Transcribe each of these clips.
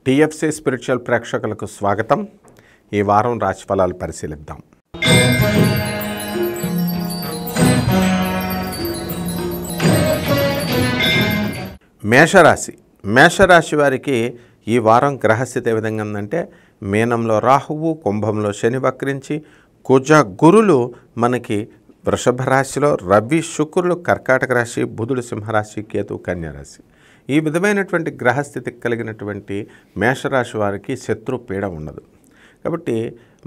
TFC spiritual ప్రేక్షకులకు స్వాగతం. ఈ వారం రాశిఫలాలు పరిశీలిద్దాం. మేషరాశి వారికి ఈ వారం గ్రహస్థితి ఏ విధంగా ఉందంటే, మీనంలో రాహువు, కుంభంలో శని వక్రించి, కుజ గురులు మనకి వృషభ రాశిలో, రవి శుక్రులు కర్కాటక రాశి, బుధుడు సింహరాశి, కేతు కన్యారాశి. ఈ విధమైనటువంటి గ్రహస్థితి కలిగినటువంటి మేషరాశి వారికి శత్రు పీడ ఉండదు. కాబట్టి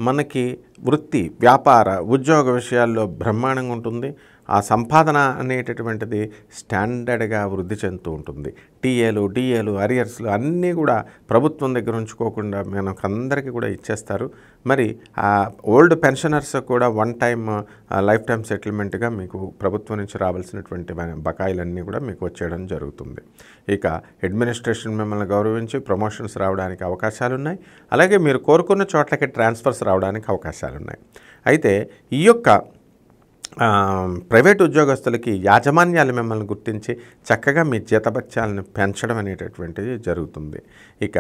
మనకి వృత్తి, వ్యాపార, ఉద్యోగ విషయాల్లో బ్రహ్మాండంగా ఉంటుంది. ఆ సంపాదన అనేటటువంటిది స్టాండర్డ్గా వృద్ధి చెందుతూ ఉంటుంది. టీఏలు, డిఏలు, అరియర్స్లు అన్నీ కూడా ప్రభుత్వం దగ్గర ఉంచుకోకుండా మనకు అందరికీ కూడా ఇచ్చేస్తారు. మరి ఆ ఓల్డ్ పెన్షనర్స్ కూడా వన్ టైం లైఫ్ టైం సెటిల్మెంట్గా మీకు ప్రభుత్వం నుంచి రావాల్సినటువంటి బకాయిలన్నీ కూడా మీకు వచ్చేయడం జరుగుతుంది. ఇక అడ్మినిస్ట్రేషన్ మిమ్మల్ని గౌరవించి ప్రమోషన్స్ రావడానికి అవకాశాలు ఉన్నాయి. అలాగే మీరు కోరుకున్న చోట్లకి ట్రాన్స్ఫర్స్ రావడానికి అవకాశాలు ఉన్నాయి. అయితే ఈ యొక్క ప్రైవేట్ ఉద్యోగస్తులకి యాజమాన్యాలు మిమ్మల్ని గుర్తించి చక్కగా మీ జీతభత్యాలను పెంచడం అనేటటువంటిది జరుగుతుంది. ఇక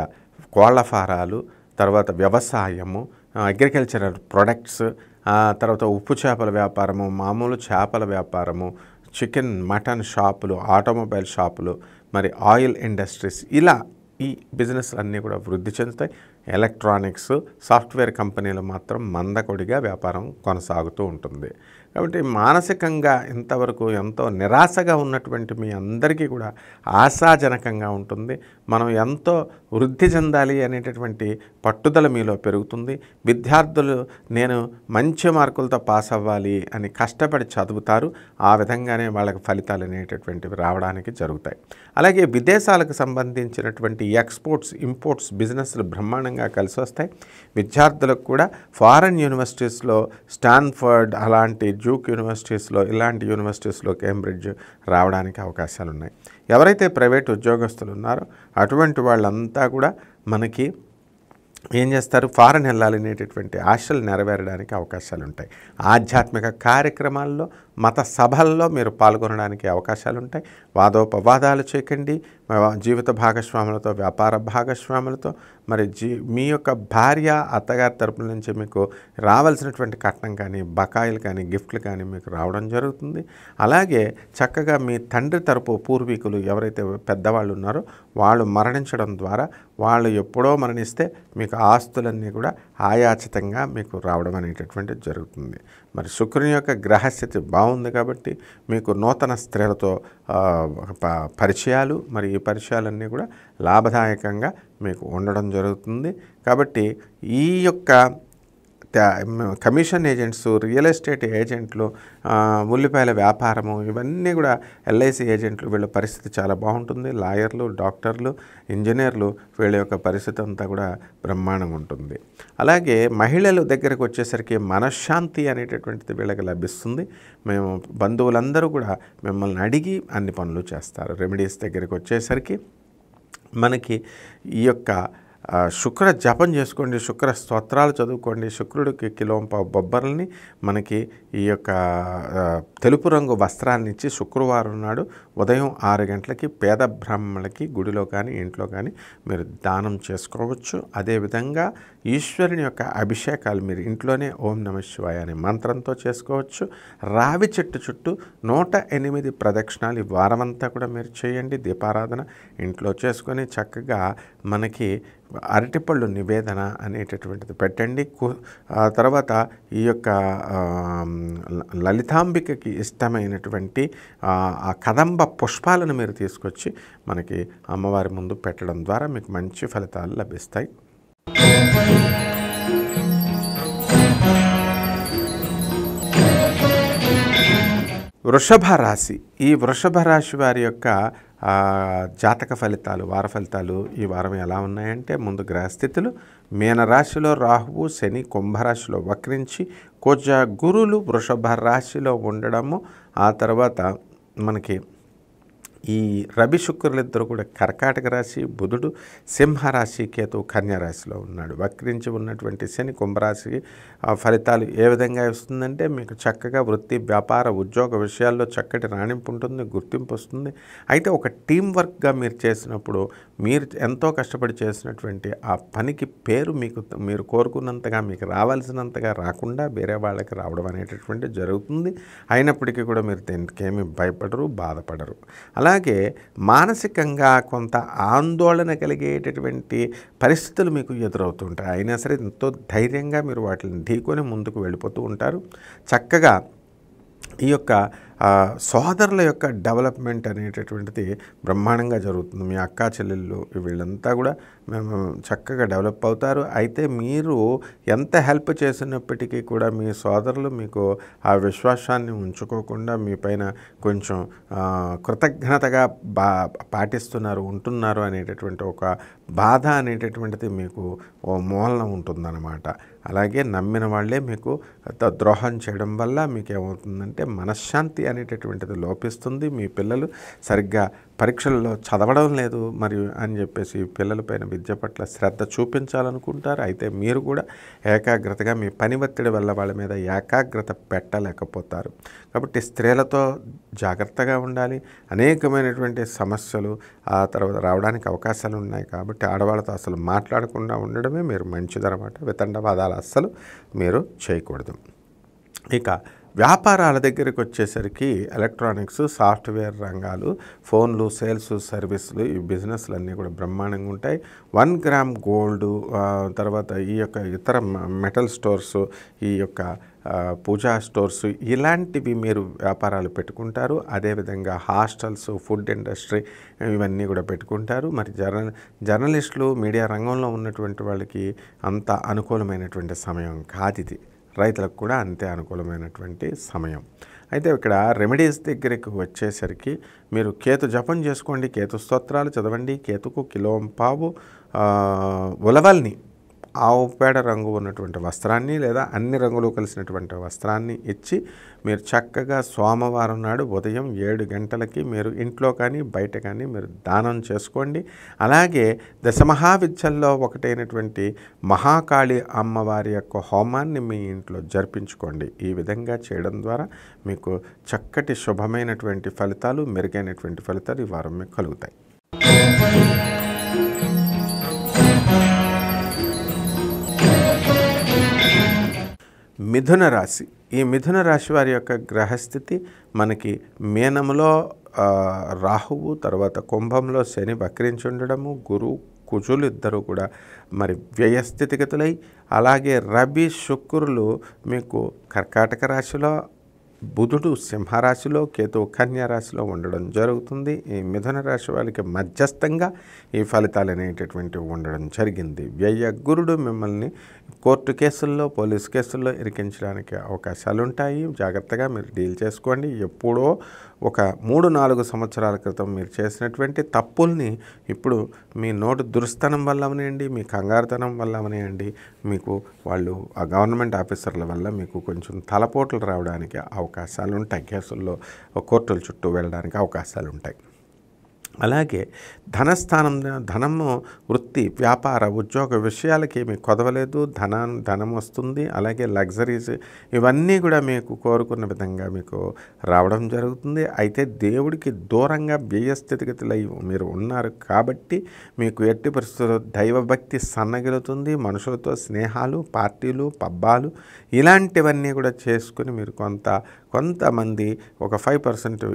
కోళ్ల ఫారాలు, తర్వాత వ్యవసాయము, అగ్రికల్చరల్ ప్రొడక్ట్స్, తర్వాత ఉప్పు చేపల వ్యాపారము, మామూలు చేపల వ్యాపారము, చికెన్, మటన్ షాపులు, ఆటోమొబైల్ షాపులు, మరి ఆయిల్ ఇండస్ట్రీస్, ఇలా ఈ బిజినెస్లు అన్నీ కూడా వృద్ధి చెందుతాయి. ఎలక్ట్రానిక్స్, సాఫ్ట్వేర్ కంపెనీలు మాత్రం మందకొడిగా వ్యాపారం కొనసాగుతూ ఉంటుంది. కాబట్టి మానసికంగా ఇంతవరకు ఎంతో నిరాశగా ఉన్నటువంటి మీ అందరికీ కూడా ఆశాజనకంగా ఉంటుంది. మనం ఎంతో వృద్ధి చెందాలి అనేటటువంటి పట్టుదల మీలో పెరుగుతుంది. విద్యార్థులు నేను మంచి మార్కులతో పాస్ అవ్వాలి అని కష్టపడి చదువుతారు. ఆ విధంగానే వాళ్ళకి ఫలితాలు అనేటటువంటివి రావడానికి జరుగుతాయి. అలాగే విదేశాలకు సంబంధించినటువంటి ఎక్స్పోర్ట్స్, ఇంపోర్ట్స్ బిజినెస్లు బ్రహ్మాండంగా కలిసి వస్తాయి. విద్యార్థులకు కూడా ఫారెన్ యూనివర్సిటీస్లో, స్టాన్ఫర్డ్ అలాంటి డ్యూక్ యూనివర్సిటీస్లో, ఇలాంటి యూనివర్సిటీస్లో, కేంబ్రిడ్జ్ రావడానికి అవకాశాలు ఉన్నాయి. ఎవరైతే ప్రైవేట్ ఉద్యోగస్తులు ఉన్నారో అటువంటి వాళ్ళంతా కూడా మనకి ఏం చేస్తారు, ఫారెన్ వెళ్ళాలనేటటువంటి ఆశలు నెరవేరడానికి అవకాశాలు ఉంటాయి. ఆధ్యాత్మిక కార్యక్రమాల్లో, మత సభల్లో మీరు పాల్గొనడానికి అవకాశాలు ఉంటాయి. వాదోపవాదాలు చేయకండి. జీవిత భాగస్వాములతో, వ్యాపార భాగస్వాములతో, మరి మీ యొక్క భార్య, అత్తగారి తరపుల నుంచి మీకు రావాల్సినటువంటి కట్నం కానీ, బకాయిలు కానీ, గిఫ్ట్లు కానీ మీకు రావడం జరుగుతుంది. అలాగే చక్కగా మీ తండ్రి తరపు పూర్వీకులు ఎవరైతే పెద్దవాళ్ళు ఉన్నారో వాళ్ళు మరణించడం ద్వారా, వాళ్ళు ఎప్పుడో మరణిస్తే మీకు ఆస్తులన్నీ కూడా ఆయాచితంగా మీకు రావడం అనేటటువంటిది జరుగుతుంది. మరి శుక్రుని యొక్క గ్రహస్థితి బాగుంది కాబట్టి మీకు నూతన స్త్రీలతో పరిచయాలు, మరి ఈ పరిచయాలన్నీ కూడా లాభదాయకంగా మీకు ఉండడం జరుగుతుంది. కాబట్టి ఈ యొక్క కమిషన్ ఏజెంట్స్, రియల్ ఎస్టేట్ ఏజెంట్లు, ఉల్లిపాయల వ్యాపారము, ఇవన్నీ కూడా ఎల్ఐసి ఏజెంట్లు, వీళ్ళ పరిస్థితి చాలా బాగుంటుంది. లాయర్లు, డాక్టర్లు, ఇంజనీర్లు, వీళ్ళ యొక్క పరిస్థితి అంతా కూడా బ్రహ్మాండంగా ఉంటుంది. అలాగే మహిళల దగ్గరకు వచ్చేసరికి మనశ్శాంతి అనేటటువంటిది వీళ్ళకి లభిస్తుంది. మేము బంధువులందరూ కూడా మిమ్మల్ని అడిగి అన్ని పనులు చేస్తారు. రెమెడీస్ దగ్గరికి వచ్చేసరికి మనకి ఈ యొక్క శుక్ర జపం చేసుకోండి, శుక్ర స్తోత్రాలు చదువుకోండి. శుక్రుడికి కిలోంపావు బొబ్బర్లని మనకి ఈ యొక్క తెలుపు రంగు వస్త్రాన్ని ఇచ్చి శుక్రవారం నాడు ఉదయం 6 గంటలకి పేద బ్రాహ్మణులకి గుడిలో కానీ ఇంట్లో కానీ మీరు దానం చేసుకోవచ్చు. అదేవిధంగా ఈశ్వరుని యొక్క అభిషేకాలు మీరు ఇంట్లోనే ఓం నమః శివాయ అనే మంత్రంతో చేసుకోవచ్చు. రావి చెట్టు చుట్టూ 108 ప్రదక్షిణాలు ఈ వారమంతా కూడా మీరు చేయండి. దీపారాధన ఇంట్లో చేసుకొని చక్కగా మనకి అరటిపళ్ళు నివేదన అనేటటువంటిది పెట్టండి. తర్వాత ఈ యొక్క లలితాంబికకి ఇష్టమైనటువంటి ఆ కదంబ పుష్పాలను మీరు తీసుకొచ్చి మనకి అమ్మవారి ముందు పెట్టడం ద్వారా మీకు మంచి ఫలితాలు లభిస్తాయి. వృషభ రాశి. ఈ వృషభ రాశి వారి యొక్క జాతక ఫలితాలు, వార ఫలితాలు ఈ వారం ఎలా ఉన్నాయంటే, ముందు గ్రహస్థితులు: మీనరాశిలో రాహువు, శని కుంభరాశిలో వక్రించి, కుజ గురులు వృషభ రాశిలో ఉండడము, ఆ తర్వాత మనకి ఈ రవి శుక్రులిద్దరూ కూడా కర్కాటక రాశి, బుధుడు సింహరాశి, కేతువు కన్యారాశిలో ఉన్నాడు. వక్రించి ఉన్నటువంటి శని కుంభరాశి ఫలితాలు ఏ విధంగా ఇస్తుందంటే మీకు చక్కగా వృత్తి, వ్యాపార, ఉద్యోగ విషయాల్లో చక్కటి రాణింపు ఉంటుంది, గుర్తింపు వస్తుంది. అయితే ఒక టీం వర్క్గా మీరు చేసినప్పుడు మీరు ఎంతో కష్టపడి చేసినటువంటి ఆ పనికి పేరు మీరు కోరుకున్నంతగా మీకు రావాల్సినంతగా రాకుండా వేరే వాళ్ళకి రావడం అనేటటువంటి జరుగుతుంది. అయినప్పటికీ కూడా మీరు దీనికేమీ భయపడరు, బాధపడరు. అలాగే మానసికంగా కొంత ఆందోళన కలిగేటటువంటి పరిస్థితులు మీకు ఎదురవుతుంటాయి. అయినా సరే ఎంతో ధైర్యంగా మీరు వాటిని ఢీకొని ముందుకు వెళ్ళిపోతూ ఉంటారు. చక్కగా ఈ యొక్క సోదరుల యొక్క డెవలప్మెంట్ అనేటటువంటిది బ్రహ్మాండంగా జరుగుతుంది. మీ అక్కా చెల్లెళ్ళు వీళ్ళంతా కూడా మేము చక్కగా డెవలప్ అవుతారు. అయితే మీరు ఎంత హెల్ప్ చేసినప్పటికీ కూడా మీ సోదరులు మీకు ఆ విశ్వాసాన్ని ఉంచుకోకుండా మీ పైన కొంచెం కృతజ్ఞతగా పాటిస్తున్నారు, ఉంటున్నారు అనేటటువంటి ఒక బాధ అనేటటువంటిది మీకు ఓ మూలన ఉంటుందన్నమాట. అలాగే నమ్మిన వాళ్ళే మీకు ద్రోహం చేయడం వల్ల మీకు ఏమవుతుందంటే మనశ్శాంతి అనేటటువంటిది లోపిస్తుంది. మీ పిల్లలు సరిగ్గా పరీక్షల్లో చదవడం లేదు మరియు అని చెప్పేసి పిల్లలపైన విద్య పట్ల శ్రద్ధ చూపించాలనుకుంటారు. అయితే మీరు కూడా ఏకాగ్రతగా మీ పని ఒత్తిడి వల్ల వాళ్ళ మీద ఏకాగ్రత పెట్టలేకపోతారు. కాబట్టి స్త్రీలతో జాగ్రత్తగా ఉండాలి. అనేకమైనటువంటి సమస్యలు ఆ తర్వాత రావడానికి అవకాశాలు ఉన్నాయి. కాబట్టి ఆడవాళ్ళతో అసలు మాట్లాడకుండా ఉండడమే మీరు మంచిదన్నమాట. వితండవాదాలు అస్సలు మీరు చేయకూడదు. ఇక వ్యాపారాల దగ్గరికి వచ్చేసరికి ఎలక్ట్రానిక్స్, సాఫ్ట్వేర్ రంగాలు, ఫోన్లు, సేల్స్, సర్వీసులు, ఈ బిజినెస్లు అన్నీ కూడా బ్రహ్మాండంగా ఉంటాయి. 1 గ్రామ్ గోల్డ్, తర్వాత ఈ యొక్క ఇతర మెటల్ స్టోర్స్, ఈ యొక్క పూజా స్టోర్స్, ఇలాంటివి మీరు వ్యాపారాలు పెట్టుకుంటారు. అదేవిధంగా హాస్టల్స్, ఫుడ్ ఇండస్ట్రీ ఇవన్నీ కూడా పెట్టుకుంటారు. మరి జర్నలిస్టులు, మీడియా రంగంలో ఉన్నటువంటి వాళ్ళకి అంత అనుకూలమైనటువంటి సమయం కాదు ఇది. రైతులకు కూడా అంతే అనుకూలమైనటువంటి సమయం. అయితే ఇక్కడ రెమెడీస్ దగ్గరికి వచ్చేసరికి మీరు కేతు జపం చేసుకోండి, కేతు స్తోత్రాలు చదవండి. కేతుకు కిలోంపావు ఉలవల్ని, ఆవు పేడ రంగు ఉన్నటువంటి వస్త్రాన్ని లేదా అన్ని రంగులు కలిసినటువంటి వస్త్రాన్ని ఇచ్చి మీరు చక్కగా సోమవారం నాడు ఉదయం 7 గంటలకి మీరు ఇంట్లో కానీ బయట కానీ మీరు దానం చేసుకోండి. అలాగే దశమహావిద్యల్లో ఒకటైనటువంటి మహాకాళి అమ్మవారి యొక్క హోమాన్ని మీ ఇంట్లో జరిపించుకోండి. ఈ విధంగా చేయడం ద్వారా మీకు చక్కటి శుభమైనటువంటి ఫలితాలు, మెరుగైనటువంటి ఫలితాలు ఈ వారం మీకు కలుగుతాయి. మిథున రాశి. ఈ మిథున రాశి వారి యొక్క గ్రహస్థితి మనకి మీనంలో రాహువు, తర్వాత కుంభంలో శని వక్రించి ఉండడము, గురు కుజులు ఇద్దరు కూడా మరి వ్యయస్థితిగతులై, అలాగే రవి శుక్రులు మీకు కర్కాటక రాశిలో, బుధుడు సింహరాశిలో, కేతు కన్యా రాశిలో ఉండడం జరుగుతుంది. ఈ మిథున రాశి వాళ్ళకి మధ్యస్థంగా ఈ ఫలితాలు అనేటటువంటివి ఉండడం జరిగింది. వ్యయ గురుడు మిమ్మల్ని కోర్టు కేసుల్లో, పోలీస్ కేసుల్లో ఇరికించడానికి అవకాశాలు ఉంటాయి. జాగ్రత్తగా మీరు డీల్ చేసుకోండి. ఎప్పుడో ఒక 3-4 సంవత్సరాల క్రితం మీరు చేసినటువంటి తప్పుల్ని ఇప్పుడు మీ నోటు దురుస్తనం వల్ల అవనివ్వండి, మీ కంగారుతనం వల్ల అవనివ్వండి, మీకు వాళ్ళు ఆ గవర్నమెంట్ ఆఫీసర్ల వల్ల మీకు కొంచెం తలపోట్లు రావడానికి అవకాశాలు ఉంటాయి. కేసుల్లో కోర్టుల చుట్టూ వెళ్ళడానికి అవకాశాలు ఉంటాయి. అలాగే ధనము, వృత్తి, వ్యాపార, ఉద్యోగ విషయాలకి మీకు కొదవలేదు. ధనం వస్తుంది. అలాగే లగ్జరీస్ ఇవన్నీ కూడా మీకు కోరుకున్న విధంగా మీకు రావడం జరుగుతుంది. అయితే దేవుడికి దూరంగా వ్యయస్థితిగతులై మీరు ఉన్నారు కాబట్టి మీకు ఎట్టి పరిస్థితుల్లో దైవభక్తి సన్నగిలుతుంది. మనుషులతో స్నేహాలు, పార్టీలు, పబ్బాలు ఇలాంటివన్నీ కూడా చేసుకుని మీరు కొంతమంది ఒక 5%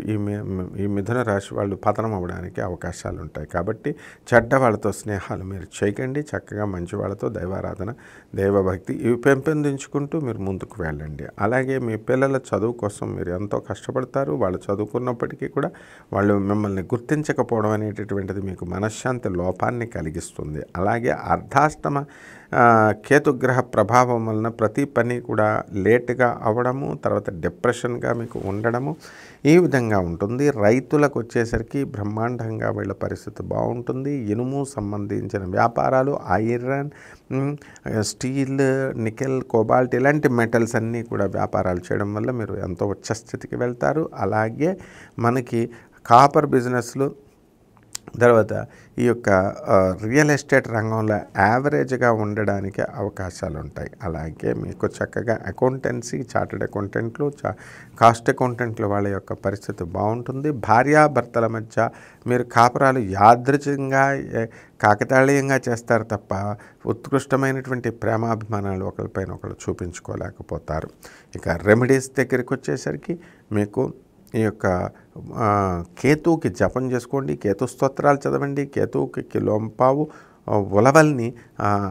ఈ మిథున రాశి వాళ్ళు పతనం అవ్వడానికి అవకాశాలు ఉంటాయి. కాబట్టి చెడ్డ వాళ్ళతో స్నేహాలు మీరు చేయకండి. చక్కగా మంచి వాళ్ళతో దైవారాధన, దైవభక్తి ఇవి పెంపొందించుకుంటూ మీరు ముందుకు వెళ్ళండి. అలాగే మీ పిల్లల చదువు కోసం మీరు ఎంతో కష్టపడతారు. వాళ్ళు చదువుకున్నప్పటికీ కూడా వాళ్ళు మిమ్మల్ని గుర్తించకపోవడం అనేటటువంటిది మీకు మనశ్శాంతి లోపాన్ని కలిగిస్తుంది. అలాగే అర్ధాష్టమ కేతుగ్రహ ప్రభావం వలన ప్రతి పని కూడా లేటుగా అవ్వడము, తర్వాత డిప్రెషన్గా మీకు ఉండడము ఈ విధంగా ఉంటుంది. రైతులకు వచ్చేసరికి బ్రహ్మాండంగా వీళ్ళ పరిస్థితి బాగుంటుంది. ఇనుము సంబంధించిన వ్యాపారాలు, ఐరన్, స్టీల్, నికెల్, కోబాల్ట్ ఇలాంటి మెటల్స్ అన్నీ కూడా వ్యాపారాలు చేయడం వల్ల మీరు ఎంతో ఉచ్చస్థితికి వెళ్తారు. అలాగే మనకి కాపర్ బిజినెస్లు, తర్వాత ఈ యొక్క రియల్ ఎస్టేట్ రంగంలో యావరేజ్గా ఉండడానికి అవకాశాలు ఉంటాయి. అలాగే మీకు చక్కగా అకౌంటెన్సీ, చార్టెడ్ అకౌంటెంట్లు, కాస్ట్ అకౌంటెంట్లు వాళ్ళ యొక్క పరిస్థితి బాగుంటుంది. భార్యాభర్తల మధ్య మీరు కాపురాలు యాదృచ్ఛికంగా కాకతాళీయంగా చేస్తారు తప్ప ఉత్కృష్టమైనటువంటి ప్రేమాభిమానాలు ఒకరిపైన ఒకరు చూపించుకోలేకపోతారు. ఇక రెమెడీస్ దగ్గరికి వచ్చేసరికి మీకు ఈ యొక్క కేతువుకి జపం చేసుకోండి, కేతు స్తోత్రాలు చదవండి, కేతువుకి కిలోంపావు ఉలవల్ని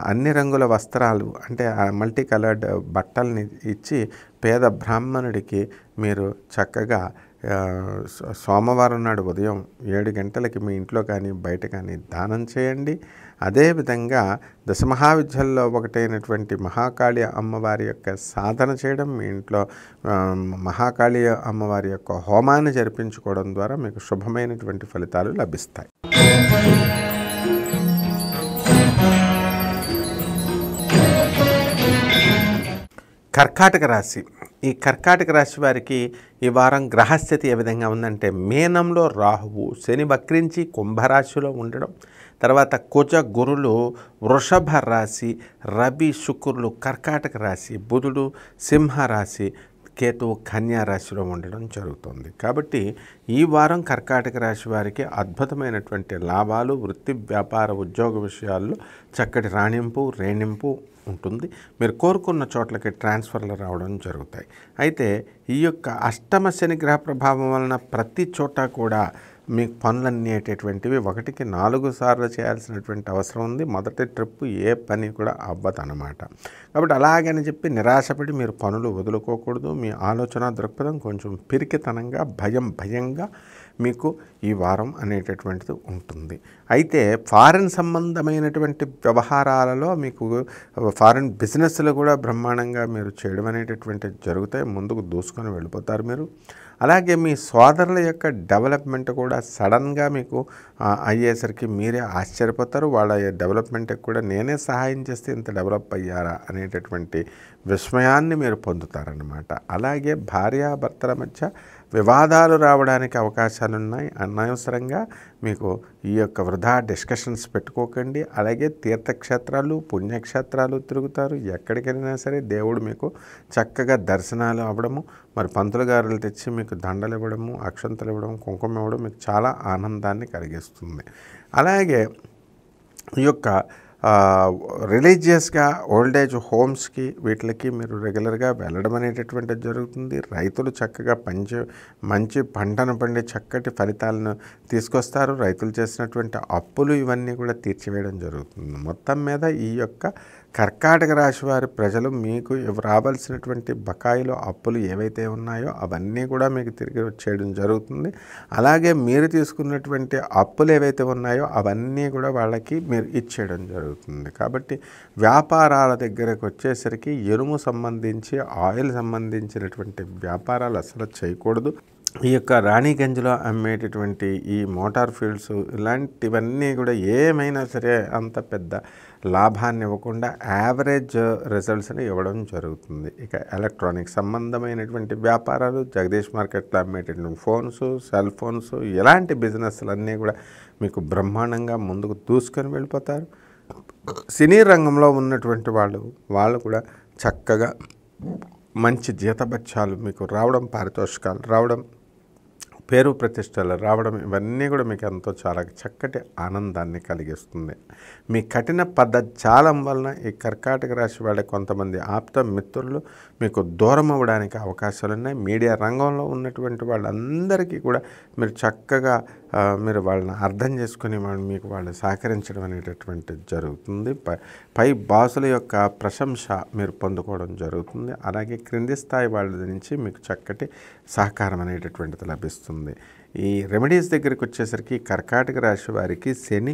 అన్ని రంగుల వస్త్రాలు అంటే మల్టీ కలర్డ్ బట్టల్ని ఇచ్చి పేద బ్రాహ్మణుడికి మీరు చక్కగా సోమవారం నాడు ఉదయం 7 గంటలకి మీ ఇంట్లో కానీ బయట కానీ దానం చేయండి. అదేవిధంగా దశమహావిద్యల్లో ఒకటైనటువంటి మహాకాళి అమ్మవారి యొక్క సాధన చేయడం, మీ ఇంట్లో మహాకాళి అమ్మవారి యొక్క హోమాన్ని జరిపించుకోవడం ద్వారా మీకు శుభమైనటువంటి ఫలితాలు లభిస్తాయి. కర్కాటక రాశి. ఈ కర్కాటక రాశి వారికి ఈ వారం గ్రహస్థితి ఏ విధంగా ఉందంటే, మీనంలో రాహువు, శని వక్రించి కుంభరాశిలో ఉండడం, తర్వాత కుజ గురులు వృషభ రాశి, రవి శుక్రులు కర్కాటక రాశి, బుధుడు సింహరాశి, కేతువు కన్యా రాశిలో ఉండడం జరుగుతుంది. కాబట్టి ఈ వారం కర్కాటక రాశి వారికి అద్భుతమైనటువంటి లాభాలు, వృత్తి వ్యాపార ఉద్యోగ విషయాల్లో చక్కటి రాణింపు రేణింపు ఉంటుంది. మీరు కోరుకున్న చోట్లకి ట్రాన్స్ఫర్లు రావడం జరుగుతాయి. అయితే ఈ యొక్క అష్టమ శని గ్రహ ప్రభావం వలన ప్రతి చోట కూడా మీకు పనులనేటటువంటివి 1కి 4 సార్లు చేయాల్సినటువంటి అవసరం ఉంది. మొదటి ట్రిప్ ఏ పని కూడా అవ్వదన్నమాట. కాబట్టి అలాగని చెప్పి నిరాశపడి మీరు పనులు వదులుకోకూడదు. మీ ఆలోచన దృక్పథం కొంచెం పిరికితనంగా భయంగా మీకు ఈ వారం అనేటటువంటిది ఉంటుంది. అయితే ఫారిన్ సంబంధమైనటువంటి వ్యవహారాలలో మీకు ఫారిన్ బిజినెస్లు కూడా బ్రహ్మాండంగా మీరు చేయడం అనేటటువంటిది జరుగుతాయి. ముందుకు దూసుకొని వెళ్ళిపోతారు మీరు. అలాగే మీ సోదరుల యొక్క డెవలప్మెంట్ కూడా సడన్గా మీకు అయ్యేసరికి మీరే ఆశ్చర్యపోతారు. వాళ్ళ డెవలప్మెంట్కి కూడా నేనే సహాయం చేస్తే ఇంత డెవలప్ అయ్యారా అనేటటువంటి విస్మయాన్ని మీరు పొందుతారన్నమాట. అలాగే భార్యాభర్తల మధ్య వివాదాలు రావడానికి అవకాశాలు ఉన్నాయి. అనవసరంగా మీకు ఈ యొక్క వృధా డిస్కషన్స్ పెట్టుకోకండి. అలాగే తీర్థక్షేత్రాలు పుణ్యక్షేత్రాలు తిరుగుతారు. ఎక్కడికి వెళ్ళినా సరే దేవుడు మీకు చక్కగా దర్శనాలు అవ్వడము, మరి పంతులు గారులు తెచ్చి మీకు దండలు ఇవ్వడము, అక్షంతలు ఇవ్వడం, కుంకుమ ఇవ్వడం మీకు చాలా ఆనందాన్ని కలిగిస్తుంది. అలాగే ఈ యొక్క రిలీజియస్గా ఓల్డేజ్ హోమ్స్కి వీటికి మీరు రెగ్యులర్గా వెళ్ళడం అనేటటువంటిది జరుగుతుంది. రైతులు చక్కగా మంచి పంటను పండి చక్కటి ఫలితాలను తీసుకొస్తారు. రైతులు చేసినటువంటి అప్పులు ఇవన్నీ కూడా తీర్చివేయడం జరుగుతుంది. మొత్తం మీద ఈ యొక్క కర్కాటక రాశి వారి ప్రజలు మీకు రావాల్సినటువంటి బకాయిలు అప్పులు ఏవైతే ఉన్నాయో అవన్నీ కూడా మీకు తిరిగి వచ్చేయడం జరుగుతుంది. అలాగే మీరు తీసుకున్నటువంటి అప్పులు ఏవైతే ఉన్నాయో అవన్నీ కూడా వాళ్ళకి మీరు ఇచ్చేయడం జరుగుతుంది. కాబట్టి వ్యాపారాల దగ్గరకు వచ్చేసరికి ఇనుము సంబంధించి ఆయిల్ సంబంధించినటువంటి వ్యాపారాలు అసలు చేయకూడదు. ఈ యొక్క రాణిగంజ్లో అమ్మేటటువంటి ఈ మోటార్ ఫీల్డ్స్ ఇలాంటివన్నీ కూడా ఏమైనా సరే అంత పెద్ద లాభాన్ని ఇవ్వకుండా యావరేజ్ రిజల్ట్స్ని ఇవ్వడం జరుగుతుంది. ఇక ఎలక్ట్రానిక్ సంబంధమైనటువంటి వ్యాపారాలు, జగదీష్ మార్కెట్లో అమ్మేటటువంటి ఫోన్స్, సెల్ ఫోన్స్ ఇలాంటి బిజినెస్లన్నీ కూడా మీకు బ్రహ్మాండంగా ముందుకు దూసుకొని వెళ్ళిపోతారు. సినీ రంగంలో ఉన్నటువంటి వాళ్ళు కూడా చక్కగా మంచి జీతభత్యాలు మీకు రావడం, పారితోషికాలు రావడం, పేరు ప్రతిష్టలు రావడం ఇవన్నీ కూడా మీకు ఎంతో చాలా చక్కటి ఆనందాన్ని కలిగిస్తుంది. మీ కఠిన పదజాలం వలన ఈ కర్కాటక రాశి వాళ్ళ కొంతమంది ఆప్త మిత్రులు మీకు దూరం అవ్వడానికి అవకాశాలు ఉన్నాయి. మీడియా రంగంలో ఉన్నటువంటి వాళ్ళందరికీ కూడా మీరు చక్కగా మీరు వాళ్ళని అర్థం చేసుకుని మీకు వాళ్ళు సహకరించడం అనేటటువంటిది జరుగుతుంది. పై బాసుల యొక్క ప్రశంస మీరు పొందుకోవడం జరుగుతుంది. అలాగే క్రింది స్థాయి వాళ్ళ నుంచి మీకు చక్కటి సహకారం అనేటటువంటిది లభిస్తుంది. ఈ రెమెడీస్ దగ్గరికి వచ్చేసరికి కర్కాటక రాశి వారికి శని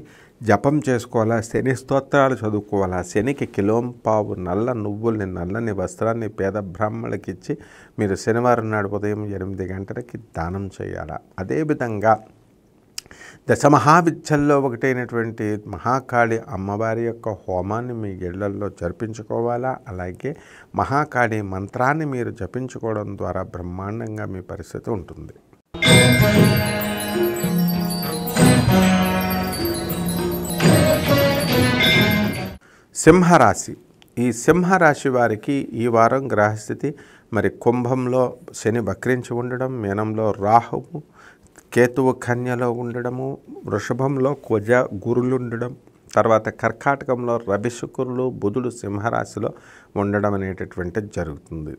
జపం చేసుకోవాలా, శని స్తోత్రాలు చదువుకోవాలా, శనికి కిలోంపావు నల్ల నువ్వుల్ని నల్లని వస్త్రాన్ని పేద బ్రాహ్మణులకి ఇచ్చి మీరు శనివారం నాడు ఉదయం 8 గంటలకి దానం చేయాలా. అదేవిధంగా దశమహావిద్యల్లో ఒకటైనటువంటి మహాకాళి అమ్మవారి యొక్క హోమాన్ని మీ ఇళ్లల్లో జరిపించుకోవాలా. అలాగే మహాకాళి మంత్రాన్ని మీరు జపించుకోవడం ద్వారా బ్రహ్మాండంగా మీ పరిస్థితి ఉంటుంది. సింహరాశి. ఈ సింహరాశి వారికి ఈ వారం గ్రహస్థితి మరి కుంభంలో శని వక్రించి ఉండడం, మీనంలో రాహువు, కేతువు కన్యలో ఉండడము, వృషభంలో కుజ గురులు ఉండడం, తర్వాత కర్కాటకంలో రవి శుక్రులు బుధుడు సింహరాశిలో ఉండడం అనేటటువంటిది జరుగుతుంది.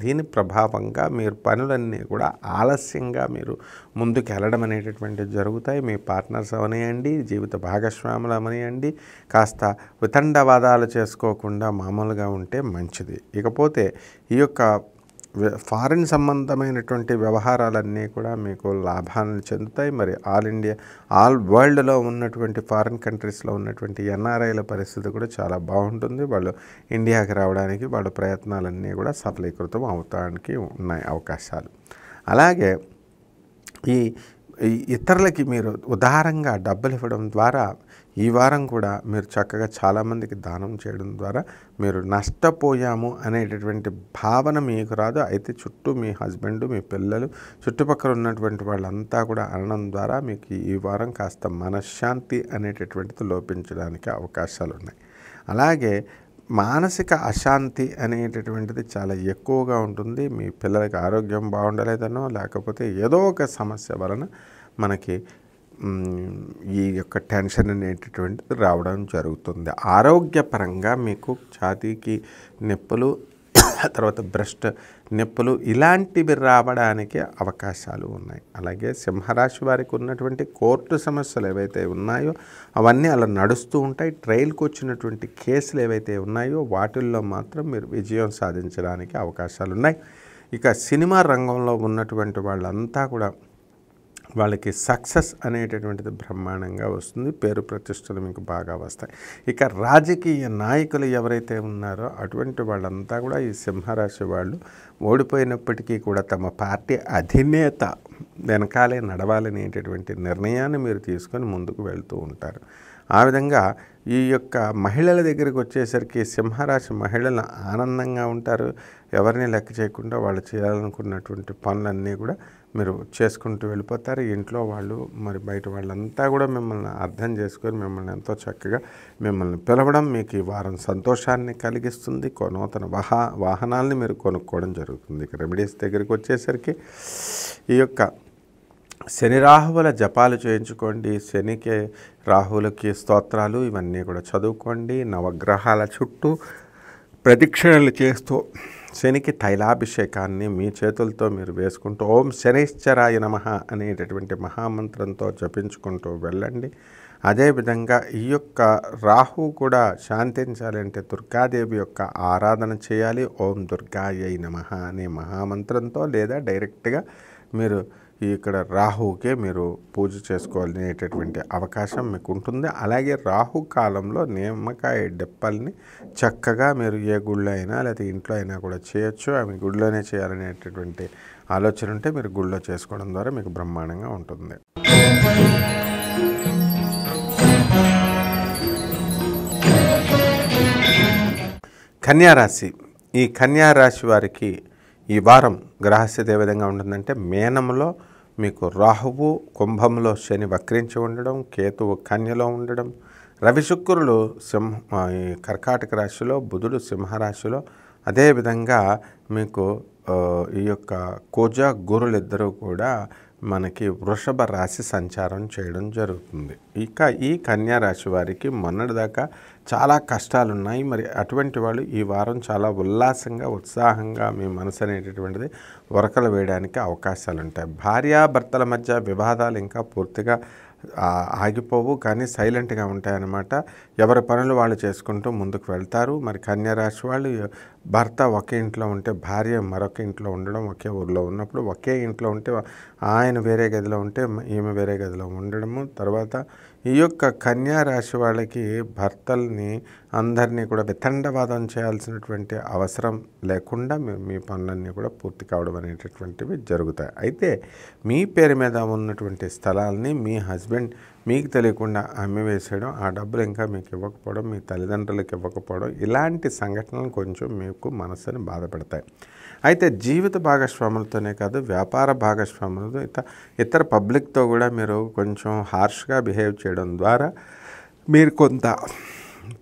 దీని ప్రభావంగా మీరు పనులన్నీ కూడా ఆలస్యంగా మీరు ముందుకు వెళ్ళడం అనేటటువంటిది జరుగుతాయి. మీ పార్ట్నర్స్ అవనియండి, జీవిత భాగస్వాములు అవనియండి, కాస్త వితండవాదాలు చేసుకోకుండా మామూలుగా ఉంటే మంచిది. ఇకపోతే ఈ యొక్క ఫారిన్ సంబంధమైనటువంటి వ్యవహారాలన్నీ కూడా మీకు లాభాలను చెందుతాయి. మరి ఆల్ వరల్డ్లో ఉన్నటువంటి ఫారిన్ కంట్రీస్లో ఉన్నటువంటి ఎన్ఆర్ఐల పరిస్థితి కూడా చాలా బాగుంటుంది. వాళ్ళు ఇండియాకి రావడానికి వాళ్ళ ప్రయత్నాలన్నీ కూడా సఫలీకృతం అవడానికి ఉన్నాయి అవకాశాలు. అలాగే ఈ ఇతరులకి మీరు ఉదారంగా డబ్బులు ఇవ్వడం ద్వారా ఈ వారం కూడా మీరు చక్కగా చాలామందికి దానం చేయడం ద్వారా మీరు నష్టపోయాము అనేటటువంటి భావన మీకు రాదు. అయితే చుట్టూ మీ హస్బెండ్, మీ పిల్లలు, చుట్టుపక్కల ఉన్నటువంటి వాళ్ళంతా కూడా అనడం ద్వారా మీకు ఈ వారం కాస్త మనశ్శాంతి అనేటటువంటిది లోపించడానికి అవకాశాలు ఉన్నాయి. అలాగే మానసిక అశాంతి అనేటటువంటిది చాలా ఎక్కువగా ఉంటుంది. మీ పిల్లలకి ఆరోగ్యం బాగుండలేదనో లేకపోతే ఏదో ఒక సమస్య వలన మనకి ఈ యొక్క టెన్షన్ అనేటటువంటిది రావడం జరుగుతుంది. ఆరోగ్యపరంగా మీకు ఛాతీకి నొప్పులు, తర్వాత బ్రెస్ట్ నొప్పులు ఇలాంటివి రావడానికి అవకాశాలు ఉన్నాయి. అలాగే సింహరాశి వారికి ఉన్నటువంటి కోర్టు సమస్యలు ఏవైతే ఉన్నాయో అవన్నీ అలా నడుస్తూ ఉంటాయి. ట్రయల్కి వచ్చినటువంటి కేసులు ఏవైతే ఉన్నాయో వాటిల్లో మాత్రం మీరు విజయం సాధించడానికి అవకాశాలు ఉన్నాయి. ఇక సినిమా రంగంలో ఉన్నటువంటి వాళ్ళంతా కూడా వాళ్ళకి సక్సెస్ అనేటటువంటిది బ్రహ్మాండంగా వస్తుంది. పేరు ప్రతిష్టలు మీకు బాగా వస్తాయి. ఇక రాజకీయ నాయకులు ఎవరైతే ఉన్నారో అటువంటి వాళ్ళంతా కూడా ఈ సింహరాశి వాళ్ళు ఓడిపోయినప్పటికీ కూడా తమ పార్టీ అధినేత వెనకాలే నడవాలనేటటువంటి నిర్ణయాన్ని మీరు తీసుకొని ముందుకు వెళ్తూ ఉంటారు. ఆ విధంగా ఈ యొక్క మహిళల దగ్గరికి వచ్చేసరికి సింహరాశి మహిళలు ఆనందంగా ఉంటారు. ఎవరిని లెక్క చేయకుండా వాళ్ళు చేయాలనుకున్నటువంటి పనులన్నీ కూడా మీరు చేసుకుంటూ వెళ్ళిపోతారు. ఇంట్లో వాళ్ళు మరి బయట వాళ్ళంతా కూడా మిమ్మల్ని అర్థం చేసుకొని మిమ్మల్ని ఎంతో చక్కగా మిమ్మల్ని పిలవడం మీకు ఈ వారం సంతోషాన్ని కలిగిస్తుంది. నూతన వాహనాలని మీరు కొనుక్కోవడం జరుగుతుంది. ఇక రెమెడీస్ దగ్గరికి వచ్చేసరికి ఈ యొక్క శని రాహువుల జపాలు చేయించుకోండి. శనికి రాహువులకి స్తోత్రాలు ఇవన్నీ కూడా చదువుకోండి. నవగ్రహాల చుట్టూ ప్రదక్షిణలు చేస్తూ శనికి తైలాభిషేకాన్ని మీ చేతులతో మీరు వేసుకుంటూ ఓం శనైశ్చరాయ నమః అనేటటువంటి మహామంత్రంతో జపించుకుంటూ వెళ్ళండి. అదేవిధంగా ఈ యొక్క రాహు కూడా శాంతించాలి అంటే దుర్గాదేవి యొక్క ఆరాధన చేయాలి. ఓం దుర్గాయై నమః అనే మహామంత్రంతో లేదా డైరెక్ట్గా మీరు ఇక్కడ రాహుకే మీరు పూజ చేసుకోవాలనేటటువంటి అవకాశం మీకు ఉంటుంది. అలాగే రాహు కాలంలో నిమ్మకాయ డెప్పల్ని చక్కగా మీరు ఏ గుళ్ళో అయినా లేదా ఇంట్లో అయినా కూడా చేయొచ్చు. అవి గుళ్ళోనే చేయాలనేటటువంటి ఆలోచన ఉంటే మీరు గుళ్ళో చేసుకోవడం ద్వారా మీకు బ్రహ్మాండంగా ఉంటుంది. కన్యారాశి. ఈ కన్యారాశి వారికి ఈ వారం గ్రహస్థితి ఏ విధంగా ఉంటుందంటే మేనంలో మీకు రాహువు, కుంభంలో శని వక్రించి ఉండడం, కేతువు కన్యలో ఉండడం, రవి శుక్రులు కర్కాటక రాశిలో, బుధుడు సింహరాశిలో, అదేవిధంగా మీకు ఈ యొక్క కుజ గురులు ఇద్దరూ కూడా మనకి వృషభ రాశి సంచారం చేయడం జరుగుతుంది. ఇక ఈ కన్యా రాశి వారికి మొన్నటిదాకా చాలా కష్టాలు ఉన్నాయి. మరి అటువంటి వాళ్ళు ఈ వారం చాలా ఉల్లాసంగా ఉత్సాహంగా మీ మనసు అనేటటువంటిది ఉరకలు వేయడానికి అవకాశాలు ఉంటాయి. భార్యాభర్తల మధ్య వివాదాలు ఇంకా పూర్తిగా ఆగిపోవు, కానీ సైలెంట్గా ఉంటాయన్నమాట. ఎవరి పనులు వాళ్ళు చేసుకుంటూ ముందుకు వెళ్తారు. మరి కన్యా రాశి వాళ్ళు భర్త ఒకే ఇంట్లో ఉంటే భార్య మరొక ఇంట్లో ఉండడం, ఒకే ఊరిలో ఉన్నప్పుడు ఒకే ఇంట్లో ఉంటే ఆయన వేరే గదిలో ఉంటే ఈమె వేరే గదిలో ఉండడము. తర్వాత ఈ యొక్క కన్యా రాశి వాళ్ళకి భర్తల్ని అందరినీ కూడా వితండవాదం చేయాల్సినటువంటి అవసరం లేకుండా మీ పనులన్నీ కూడా పూర్తి కావడం అనేటటువంటివి జరుగుతాయి. అయితే మీ పేరు మీద ఉన్నటువంటి స్థలాల్ని మీ హస్బెండ్ మీకు తెలియకుండా అమ్మివేసేయడం, ఆ డబ్బులు ఇంకా మీకు ఇవ్వకపోవడం, మీ తల్లిదండ్రులకు ఇవ్వకపోవడం, ఇలాంటి సంఘటనలు కొంచెం మీకు మనసుని బాధపడతాయి. అయితే జీవిత భాగస్వాములతోనే కాదు, వ్యాపార భాగస్వాములతో ఇతర పబ్లిక్తో కూడా మీరు కొంచెం హార్ష్గా బిహేవ్ చేయడం ద్వారా మీరు కొంత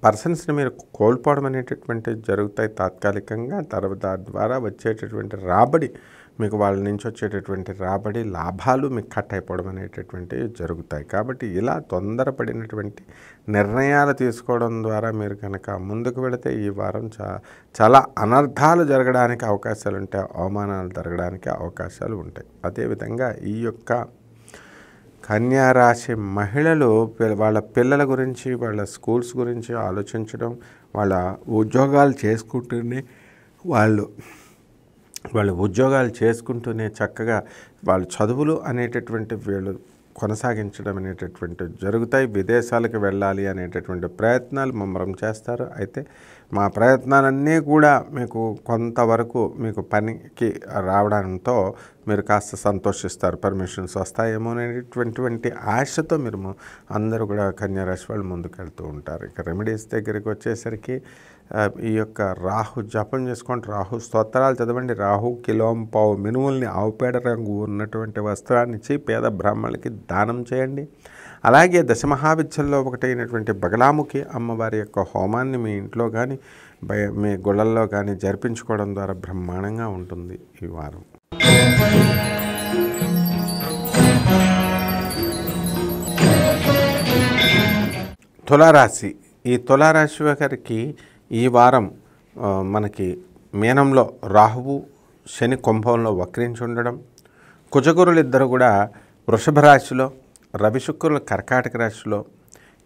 పర్సన్స్ని మీరు కోల్పోవడం అనేటటువంటివి జరుగుతాయి తాత్కాలికంగా. తర్వాత ద్వారా వచ్చేటటువంటి రాబడి, మీకు వాళ్ళ నుంచి వచ్చేటటువంటి రాబడి, లాభాలు మీకు కట్ అయిపోవడం అనేటటువంటివి జరుగుతాయి. కాబట్టి ఇలా తొందరపడినటువంటి నిర్ణయాలు తీసుకోవడం ద్వారా మీరు కనుక ముందుకు వెళితే ఈ వారం చాలా అనర్థాలు జరగడానికి అవకాశాలు ఉంటాయి, అవమానాలు జరగడానికి అవకాశాలు ఉంటాయి. అదేవిధంగా ఈ యొక్క కన్యారాశి మహిళలు వాళ్ళ పిల్లల గురించి, వాళ్ళ స్కూల్స్ గురించి ఆలోచించడం, వాళ్ళ ఉద్యోగాలు చేసుకుంటూనే వాళ్ళు ఉద్యోగాలు చేసుకుంటూనే చక్కగా వాళ్ళ చదువులు అనేటటువంటి వీళ్ళు కొనసాగించడం అనేటటువంటి జరుగుతాయి. విదేశాలకు వెళ్ళాలి అనేటటువంటి ప్రయత్నాలు ముమ్మరం చేస్తారు. అయితే మా ప్రయత్నాలన్నీ కూడా మీకు కొంతవరకు మీకు పనికి రావడంతో మీరు కాస్త సంతోషిస్తారు, పర్మిషన్స్ వస్తాయేమో అనేటటువంటి ఆశతో మీరు అందరూ కూడా కన్యారాశి వాళ్ళు ముందుకు వెళ్తూ ఉంటారు. ఇక రెమెడీస్ దగ్గరికి వచ్చేసరికి ఈ యొక్క రాహు జపం చేసుకోండి, రాహు స్తోత్రాలు చదవండి. రాహు కిలోంపావు మినుముల్ని ఆవుపేడ రంగు ఉన్నటువంటి వస్త్రాన్ని ఇచ్చి పేద బ్రాహ్మణులకి దానం చేయండి. అలాగే దశమహావిద్యల్లో ఒకటైనటువంటి బగలాముఖి అమ్మవారి యొక్క హోమాన్ని మీ ఇంట్లో కానీ మీ గుళ్ళల్లో కానీ జరిపించుకోవడం ద్వారా బ్రహ్మాండంగా ఉంటుంది ఈ వారం. తులారాశి. ఈ తులారాశి వారికి ఈ వారం మనకి మీనంలో రాహువు, శని కుంభంలో వక్రించి ఉండడం, కుజగురులు ఇద్దరు కూడా వృషభ రాశిలో, రవి శుక్రులు కర్కాటక రాశిలో,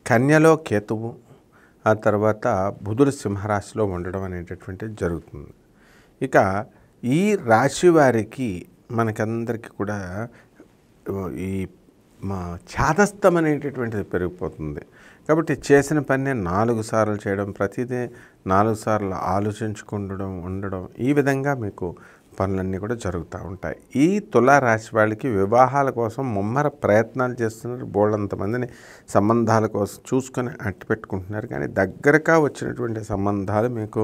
కన్యలో కేతువు, ఆ తర్వాత బుధుడు సింహరాశిలో ఉండడం అనేటటువంటిది జరుగుతుంది. ఇక ఈ రాశి వారికి మనకందరికీ కూడా ఈ ఛాదస్థం అనేటటువంటిది పెరిగిపోతుంది. కాబట్టి చేసిన పని 4 సార్లు చేయడం, ప్రతిదీ 4 సార్లు ఆలోచించుకుండడం ఉండడం, ఈ విధంగా మీకు పనులన్నీ కూడా జరుగుతూ ఉంటాయి. ఈ తులారాశి వాళ్ళకి వివాహాల కోసం ముమ్మర ప్రయత్నాలు చేస్తున్నారు. బోల్డంతమందిని సంబంధాల కోసం చూసుకొని అట్టిపెట్టుకుంటున్నారు. కానీ దగ్గరగా వచ్చినటువంటి సంబంధాలు మీకు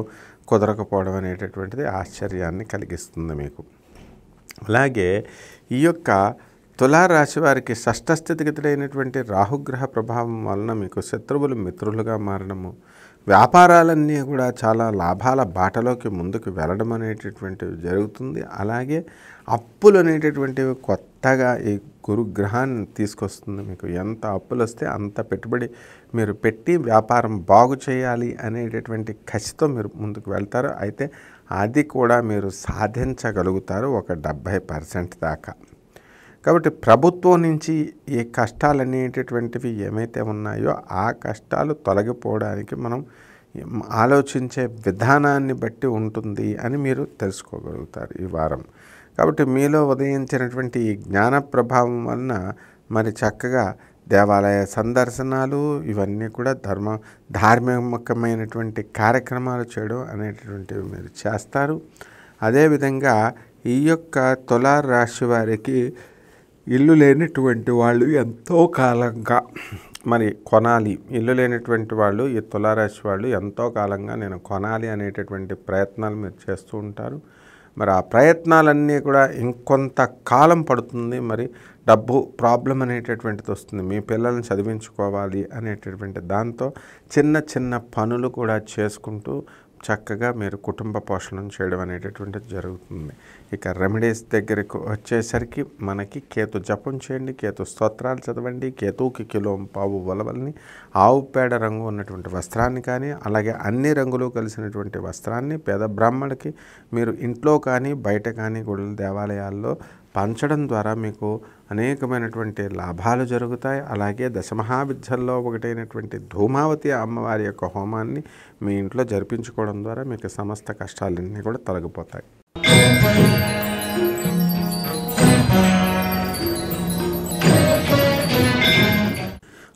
కుదరకపోవడం అనేటటువంటిది ఆశ్చర్యాన్ని కలిగిస్తుంది మీకు. అలాగే ఈ యొక్క తులారాశి వారికి షష్ఠ స్థితిగతుడైనటువంటి రాహుగ్రహ ప్రభావం వలన మీకు శత్రువులు మిత్రులుగా మారడము, వ్యాపారాలన్నీ కూడా చాలా లాభాల బాటలోకి ముందుకు వెళ్ళడం అనేటటువంటివి జరుగుతుంది. అలాగే అప్పులు అనేటటువంటివి కొత్తగా ఈ గురుగ్రహాన్ని తీసుకొస్తుంది. మీకు ఎంత అప్పులు వస్తే అంత పెట్టుబడి మీరు పెట్టి వ్యాపారం బాగు చేయాలి అనేటటువంటి కసితో మీరు ముందుకు వెళ్తారు. అయితే అది కూడా మీరు సాధించగలుగుతారు ఒక 70% దాకా. కాబట్టి ప్రభుత్వం నుంచి ఈ కష్టాలు అనేటటువంటివి ఏమైతే ఉన్నాయో ఆ కష్టాలు తొలగిపోవడానికి మనం ఆలోచించే విధానాన్ని బట్టి ఉంటుంది అని మీరు తెలుసుకోగలుగుతారు ఈ వారం. కాబట్టి మీలో ఉదయించినటువంటి ఈ జ్ఞాన ప్రభావం వలన మరి చక్కగా దేవాలయ సందర్శనాలు ఇవన్నీ కూడా ధార్మికమైనటువంటి కార్యక్రమాలు చేయడం అనేటటువంటివి మీరు చేస్తారు. అదేవిధంగా ఈ యొక్క తులారాశి వారికి ఇల్లు లేనటువంటి వాళ్ళు ఎంతో కాలంగా మరి కొనాలి, ఇల్లు లేనటువంటి వాళ్ళు ఈ తులారాశి వాళ్ళు ఎంతో కాలంగా నేను కొనాలి అనేటటువంటి ప్రయత్నాలు మీరు చేస్తూ ఉంటారు. మరి ఆ ప్రయత్నాలన్నీ కూడా ఇంకొంత కాలం పడుతుంది. మరి డబ్బు ప్రాబ్లం అనేటటువంటిది వస్తుంది. మీ పిల్లల్ని చదివించుకోవాలి అనేటటువంటి దాంతో చిన్న చిన్న పనులు కూడా చేసుకుంటూ చక్కగా మీరు కుటుంబ పోషణ చేయడం అనేటటువంటిది జరుగుతుంది. ఇక రెమెడీస్ దగ్గరకు వచ్చేసరికి మనకి కేతు జపం చేయండి, కేతు స్తోత్రాలు చదవండి, కేతువుకి కిలోంపావు ఉలవల్ని ఆవు పేడ రంగు ఉన్నటువంటి వస్త్రాన్ని కానీ అలాగే అన్ని రంగులు కలిసినటువంటి వస్త్రాన్ని పేద బ్రాహ్మణులకి మీరు ఇంట్లో కానీ బయట కానీ గుళ్ళ దేవాలయాల్లో పంచడం ద్వారా మీకు అనేకమైనటువంటి లాభాలు జరుగుతాయి. అలాగే దశమహావిద్యల్లో ఒకటైనటువంటి ధూమావతి అమ్మవారి యొక్క హోమాన్ని మీ ఇంట్లో జరిపించుకోవడం ద్వారా మీకు సమస్త కష్టాలన్నీ కూడా తొలగిపోతాయి.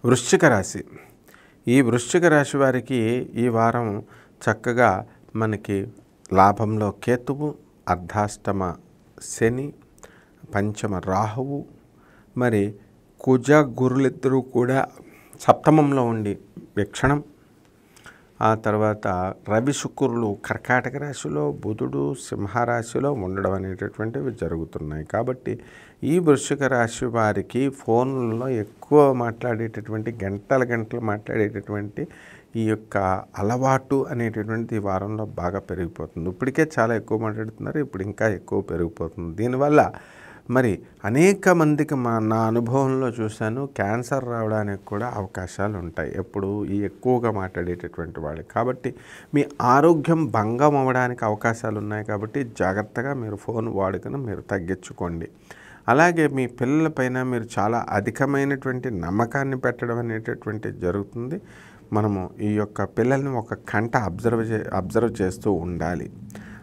వృశ్చిక రాశి. ఈ వృశ్చిక రాశి వారికి ఈ వారం చక్కగా మనకి లాభంలో కేతువు, అర్ధాష్టమ శని, పంచమ రాహువు, మరి కుజ గురులిద్దరూ కూడా సప్తమంలో ఉండి వీక్షణం, ఆ తర్వాత రవి శుక్రులు కర్కాటక రాశిలో, బుధుడు సింహరాశిలో ఉండడం అనేటటువంటివి జరుగుతున్నాయి. కాబట్టి ఈ వృశ్చిక రాశి వారికి ఫోన్లలో ఎక్కువ మాట్లాడేటటువంటి గంటలు మాట్లాడేటటువంటి ఈ యొక్క అలవాటు అనేటటువంటిది ఈ వారంలో బాగా పెరిగిపోతుంది. ఇప్పటికే చాలా ఎక్కువ మాట్లాడుతున్నారు, ఇప్పుడు ఇంకా ఎక్కువ పెరిగిపోతుంది. దీనివల్ల మరి అనేక మందికి నా అనుభవంలో చూశాను, క్యాన్సర్ రావడానికి కూడా అవకాశాలు ఉంటాయి ఎప్పుడు ఈ ఎక్కువగా మాట్లాడేటటువంటి వాళ్ళకి. కాబట్టి మీ ఆరోగ్యం భంగం అవ్వడానికి అవకాశాలు ఉన్నాయి. కాబట్టి జాగ్రత్తగా మీరు ఫోన్ వాడుకను మీరు తగ్గించుకోండి. అలాగే మీ పిల్లల పైన మీరు చాలా అధికమైనటువంటి నమ్మకాన్ని పెట్టడం అనేటటువంటిది జరుగుతుంది. మనము ఈ యొక్క పిల్లల్ని ఒక కంట అబ్జర్వ్ చేస్తూ ఉండాలి.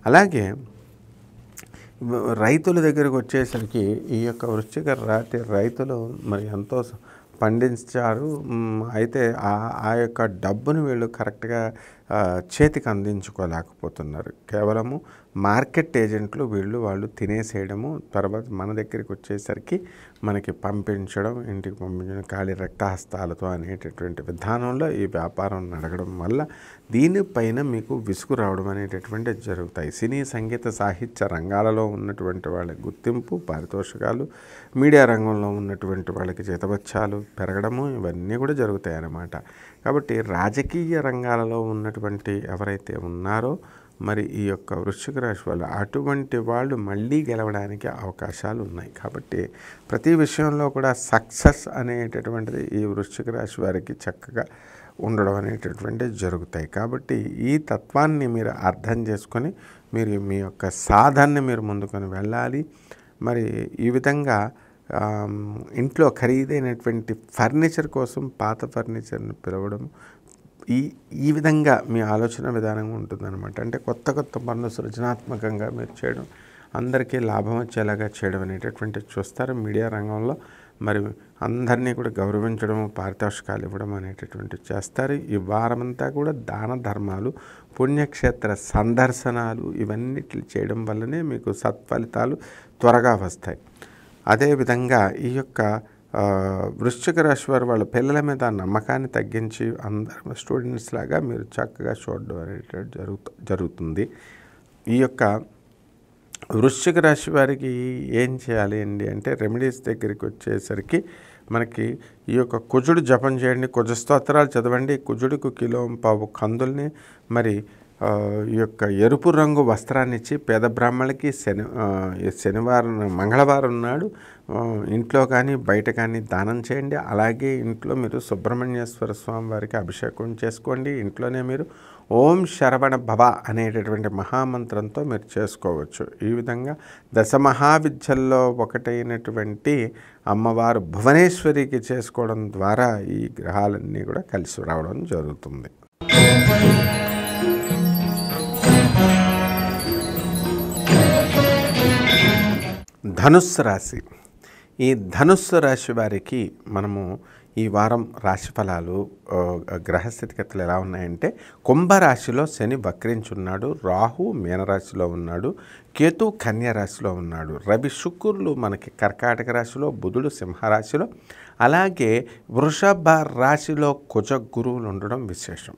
అలాగే రైతుల దగ్గరకు వచ్చేసరికి ఈ యొక్క వృశ్చిక రాశి రైతులు మరి ఎంతో పండించారు. అయితే ఆ యొక్క డబ్బును వీళ్ళు కరెక్ట్గా చేతికి అందించుకోలేకపోతున్నారు. కేవలము మార్కెట్ ఏజెంట్లు వాళ్ళు తినేసేయడము, తర్వాత మన దగ్గరికి వచ్చేసరికి మనకి పంపించడం, ఇంటికి పంపించడం ఖాళీ రక్తహస్తాలతో అనేటటువంటి విధానంలో ఈ వ్యాపారం నడగడం వల్ల దీనిపైన మీకు విసుగు రావడం అనేటటువంటిది జరుగుతాయి. సినీ సంగీత సాహిత్య రంగాలలో ఉన్నటువంటి వాళ్ళకి గుర్తింపు, పారితోషికాలు, మీడియా రంగంలో ఉన్నటువంటి వాళ్ళకి జీతభత్యాలు పెరగడము ఇవన్నీ కూడా జరుగుతాయి అన్నమాట. కాబట్టి రాజకీయ రంగాలలో ఉన్నటువంటి ఎవరైతే ఉన్నారో మరి ఈ యొక్క వృశ్చిక రాశి వాళ్ళు అటువంటి వాళ్ళు మళ్ళీ గెలవడానికి అవకాశాలు ఉన్నాయి. కాబట్టి ప్రతి విషయంలో కూడా సక్సెస్ అనేటటువంటిది ఈ వృశ్చిక రాశి వారికి చక్కగా ఉండడం అనేటటువంటిది జరుగుతాయి. కాబట్టి ఈ తత్వాన్ని మీరు అర్థం చేసుకొని మీరు మీ యొక్క సాధనని మీరు ముందుకొని వెళ్ళాలి. మరి ఈ విధంగా ఇంట్లో ఖరీదైనటువంటి ఫర్నిచర్ కోసం పాత ఫర్నిచర్ని పిలవడం ఈ విధంగా మీ ఆలోచన విధానం ఉంటుందన్నమాట. అంటే కొత్త పనులు సృజనాత్మకంగా మీరు చేయడం, అందరికీ లాభం వచ్చేలాగా చేయడం అనేటటువంటిది చూస్తారు. మీడియా రంగంలో మరి అందరినీ కూడా గౌరవించడం, పారితోషికాలు ఇవ్వడం అనేటటువంటివి చేస్తారు. ఈ వారమంతా కూడా దాన ధర్మాలు, పుణ్యక్షేత్ర సందర్శనాలు ఇవన్నిటి చేయడం వల్లనే మీకు సత్ఫలితాలు త్వరగా వస్తాయి. అదేవిధంగా ఈ యొక్క వృశ్చిక రాశి వారు వాళ్ళ పిల్లల మీద నమ్మకాన్ని తగ్గించి అందరు స్టూడెంట్స్ లాగా మీరు చక్కగా చూడడం అనేది జరుగుతుంది. ఈ యొక్క వృశ్చిక రాశి వారికి ఏం చేయాలి అండి అంటే రెమెడీస్ దగ్గరికి వచ్చేసరికి మనకి ఈ యొక్క కుజుడు జపం చేయండి, కుజ స్తోత్రాలు చదవండి, కుజుడికి కిలోంపావు కందుల్ని మరి ఈ యొక్క ఎరుపు రంగు వస్త్రాన్ని ఇచ్చి పేద బ్రాహ్మణులకి శనివారం మంగళవారం నాడు ఇంట్లో కానీ బయట కానీ దానం చేయండి. అలాగే ఇంట్లో మీరు సుబ్రహ్మణ్యేశ్వర స్వామి వారికి అభిషేకం చేసుకోండి. ఇంట్లోనే మీరు ఓం శరవణ భవ అనేటటువంటి మహామంత్రంతో మీరు చేసుకోవచ్చు. ఈ విధంగా దశమహావిద్యల్లో ఒకటైనటువంటి అమ్మవారు భువనేశ్వరికి చేసుకోవడం ద్వారా ఈ గ్రహాలన్నీ కూడా కలిసి రావడం జరుగుతుంది. ధనుస్సు రాశి. ఈ ధనుస్సు రాశి వారికి మనము ఈ వారం రాశి ఫలాలు గ్రహస్థితిగతులు ఎలా ఉన్నాయంటే కుంభరాశిలో శని వక్రించున్నాడు, రాహు మీనరాశిలో ఉన్నాడు, కేతు కన్యరాశిలో ఉన్నాడు, రవి శుక్రులు మనకి కర్కాటక రాశిలో, బుధుడు సింహరాశిలో, అలాగే వృషభ రాశిలో కుజ గురువులు ఉండడం విశేషం.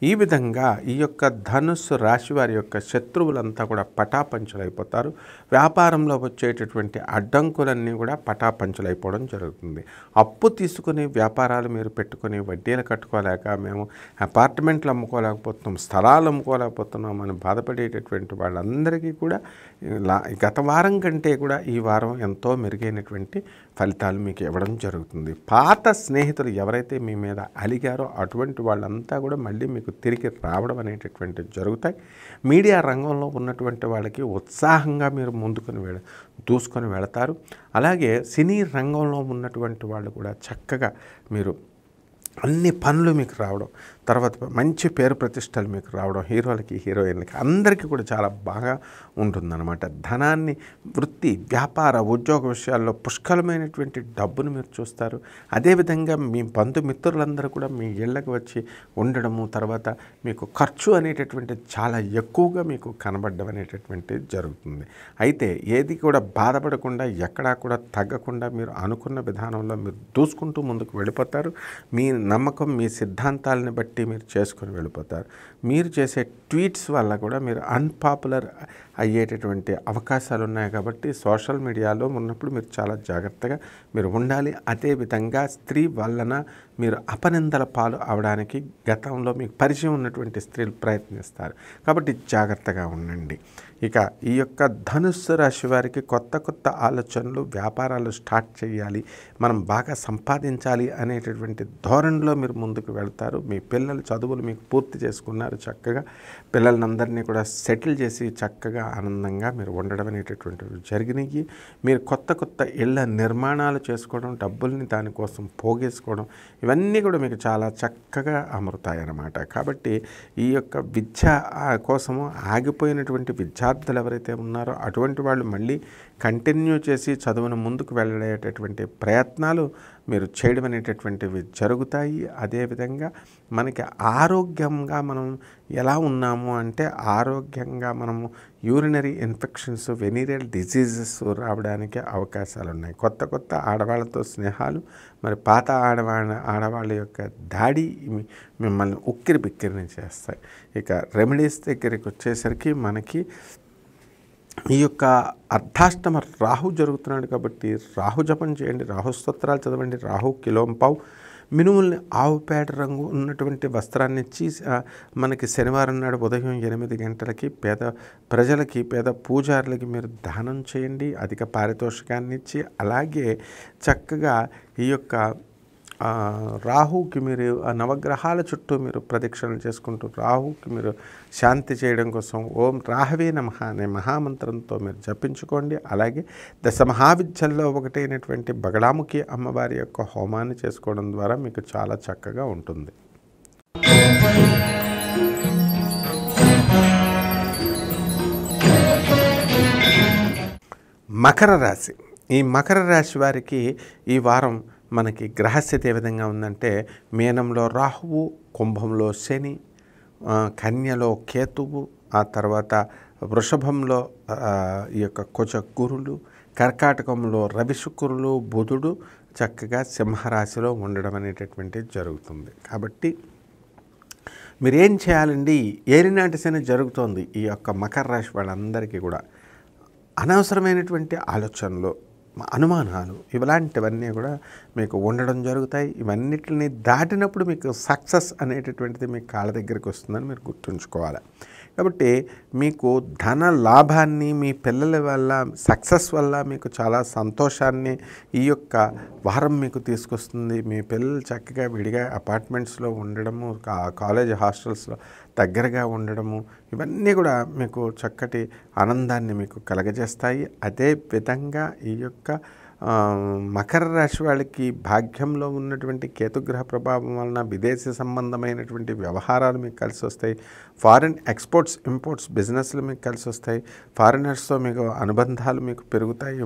ఈ విధంగా ఈ యొక్క ధనుస్సు రాశి వారి యొక్క శత్రువులంతా కూడా పటాపంచలైపోతారు. వ్యాపారంలో వచ్చేటటువంటి అడ్డంకులన్నీ కూడా పటాపంచలైపోవడం జరుగుతుంది. అప్పు తీసుకుని వ్యాపారాలు మీరు పెట్టుకుని వడ్డీలు కట్టుకోలేక మేము అపార్ట్మెంట్లు అమ్ముకోలేకపోతున్నాం, స్థలాలు అమ్ముకోలేకపోతున్నాం అని బాధపడేటటువంటి వాళ్ళందరికీ కూడా గత వారం కంటే కూడా ఈ వారం ఎంతో మెరుగైనటువంటి ఫలితాలు మీకు ఇవ్వడం జరుగుతుంది. పాత స్నేహితులు ఎవరైతే మీ మీద అలిగారో అటువంటి వాళ్ళంతా కూడా మళ్ళీ మీకు తిరిగి రావడం అనేటటువంటివి జరుగుతాయి. మీడియా రంగంలో ఉన్నటువంటి వాళ్ళకి ఉత్సాహంగా మీరు దూసుకొని వెళతారు. అలాగే సినీ రంగంలో ఉన్నటువంటి వాళ్ళు కూడా చక్కగా మీరు అన్ని పనులు మీకు రావడం, తర్వాత మంచి పేరు ప్రతిష్టలు మీకు రావడం, హీరోలకి హీరోయిన్లకి అందరికీ కూడా చాలా బాగా ఉంటుందన్నమాట. ధనాన్ని వృత్తి వ్యాపార ఉద్యోగ విషయాల్లో పుష్కలమైనటువంటి డబ్బును మీరు చూస్తారు. అదేవిధంగా మీ బంధుమిత్రులందరూ కూడా మీ ఇళ్ళకి వచ్చి ఉండడము, తర్వాత మీకు ఖర్చు అనేటటువంటిది చాలా ఎక్కువగా మీకు కనబడడం అనేటటువంటిది జరుగుతుంది. అయితే ఏది కూడా బాధపడకుండా ఎక్కడా కూడా తగ్గకుండా మీరు అనుకున్న విధానంలో మీరు దూసుకుంటూ ముందుకు వెళ్ళిపోతారు. మీ నమ్మకం మీ సిద్ధాంతాలని బట్టి మీరు చేసుకొని వెళ్ళిపోతారు. మీరు చేసే ట్వీట్స్ వల్ల కూడా మీరు అన్పాపులర్ అయ్యేటటువంటి అవకాశాలు ఉన్నాయి. కాబట్టి సోషల్ మీడియాలో ఉన్నప్పుడు మీరు చాలా జాగ్రత్తగా మీరు ఉండాలి. అదేవిధంగా స్త్రీ వలన మీరు అపనిందల పాలు అవడానికి గతంలో మీకు పరిచయం ఉన్నటువంటి స్త్రీలు ప్రయత్నిస్తారు. కాబట్టి జాగ్రత్తగా ఉండండి. ఇక ఈ యొక్క ధనుస్సు రాశి వారికి కొత్త కొత్త ఆలోచనలు, వ్యాపారాలు స్టార్ట్ చేయాలి, మనం బాగా సంపాదించాలి అనేటటువంటి ధోరణిలో మీరు ముందుకు వెళ్తారు. మీ పిల్లల చదువులు మీకు పూర్తి చేసుకున్నారు. చక్కగా పిల్లలందరినీ కూడా సెటిల్ చేసి చక్కగా ఆనందంగా మీరు ఉండడం అనేటటువంటివి జరిగినాయి. మీరు కొత్త కొత్త ఇళ్ల నిర్మాణాలు చేసుకోవడం, డబ్బుల్ని దానికోసం పోగేసుకోవడం, ఇవన్నీ కూడా మీకు చాలా చక్కగా అమరుతాయి అన్నమాట. కాబట్టి ఈ యొక్క విద్య కోసము ఆగిపోయినటువంటి విద్యార్థులు ఎవరైతే ఉన్నారో అటువంటి వాళ్ళు మళ్ళీ కంటిన్యూ చేసి చదువును ముందుకు వెళ్ళేటటువంటి ప్రయత్నాలు మీరు చేయడం అనేటటువంటివి జరుగుతాయి. అదేవిధంగా మనకి ఆరోగ్యంగా మనం ఎలా ఉన్నాము అంటే, ఆరోగ్యంగా మనము యూరినరీ ఇన్ఫెక్షన్స్, వెనీరియల్ డిసీజెస్ రావడానికి అవకాశాలు ఉన్నాయి. కొత్త కొత్త ఆడవాళ్ళతో స్నేహాలు, మరి పాత ఆడవాళ్ళ యొక్క దాడి మిమ్మల్ని ఉక్కిరి బిక్కిరిని చేస్తాయి. ఇక రెమెడీస్ దగ్గరికి వచ్చేసరికి మనకి ఈ యొక్క అర్ధాష్టమ రాహు జరుగుతున్నాడు కాబట్టి రాహు జపం చేయండి, రాహు స్తోత్రాలు చదవండి. రాహు కిలోంపావు మినుముల్ని ఆవు పేడ రంగు ఉన్నటువంటి వస్త్రాన్ని ఇచ్చి మనకి శనివారం నాడు ఉదయం 8 గంటలకి పేద ప్రజలకి, పేద పూజారులకి మీరు దానం చేయండి, అధిక పారితోషికాన్ని ఇచ్చి. అలాగే చక్కగా ఈ యొక్క రాహుకి మీరు నవగ్రహాల చుట్టూ మీరు ప్రదక్షిణలు చేసుకుంటూ రాహుకి మీరు శాంతి చేయడం కోసం ఓం రాహవే నమః అనే మహామంత్రంతో మీరు జపించుకోండి. అలాగే దశ మహావిద్యల్లో ఒకటైనటువంటి బగళాముఖి అమ్మవారి యొక్క హోమాన్ని చేసుకోవడం ద్వారా మీకు చాలా చక్కగా ఉంటుంది. మకర రాశి. ఈ మకర రాశి వారికి ఈ వారం మనకి గ్రహస్థితి ఏ విధంగా ఉందంటే, మీనంలో రాహువు, కుంభంలో శని, కన్యలో కేతువు, ఆ తర్వాత వృషభంలో ఈ యొక్క కుజ గురులు, కర్కాటకంలో రవి శుక్రులు, బుధుడు చక్కగా సింహరాశిలో ఉండడం అనేటటువంటిది జరుగుతుంది. కాబట్టి మీరేం చేయాలండి? ఏలినాటి శని జరుగుతోంది ఈ యొక్క మకర రాశి వాళ్ళందరికీ కూడా. అనవసరమైనటువంటి ఆలోచనలు, అనుమానాలు, ఇలాంటివన్నీ కూడా మీకు ఉండడం జరుగుతాయి. ఇవన్నిటిని దాటినప్పుడు మీకు సక్సెస్ అనేటటువంటిది మీ కాళ్ళ దగ్గరికి వస్తుందని మీరు గుర్తుంచుకోవాలి. కాబట్టి మీకు ధన లాభాన్ని, మీ పిల్లల వల్ల సక్సెస్ వల్ల మీకు చాలా సంతోషాన్ని ఈ యొక్క వారం మీకు తీసుకొస్తుంది. మీ పిల్లలు చక్కగా విడిగా అపార్ట్మెంట్స్లో ఉండడము, కాలేజ్ హాస్టల్స్లో దగ్గరగా ఉండడము, ఇవన్నీ కూడా మీకు చక్కటి ఆనందాన్ని మీకు కలగజేస్తాయి. అదే విధంగా ఈ యొక్క మకర రాశి వాళ్ళకి భాగ్యంలో ఉన్నటువంటి కేతుగ్రహ ప్రభావం వలన విదేశీ సంబంధమైనటువంటి వ్యవహారాలు మీకు కలిసి వస్తాయి. ఫారిన్ ఎక్స్పోర్ట్స్, ఇంపోర్ట్స్ బిజినెస్లు మీకు కలిసి వస్తాయి. ఫారినర్స్తో మీకు అనుబంధాలు మీకు పెరుగుతాయి.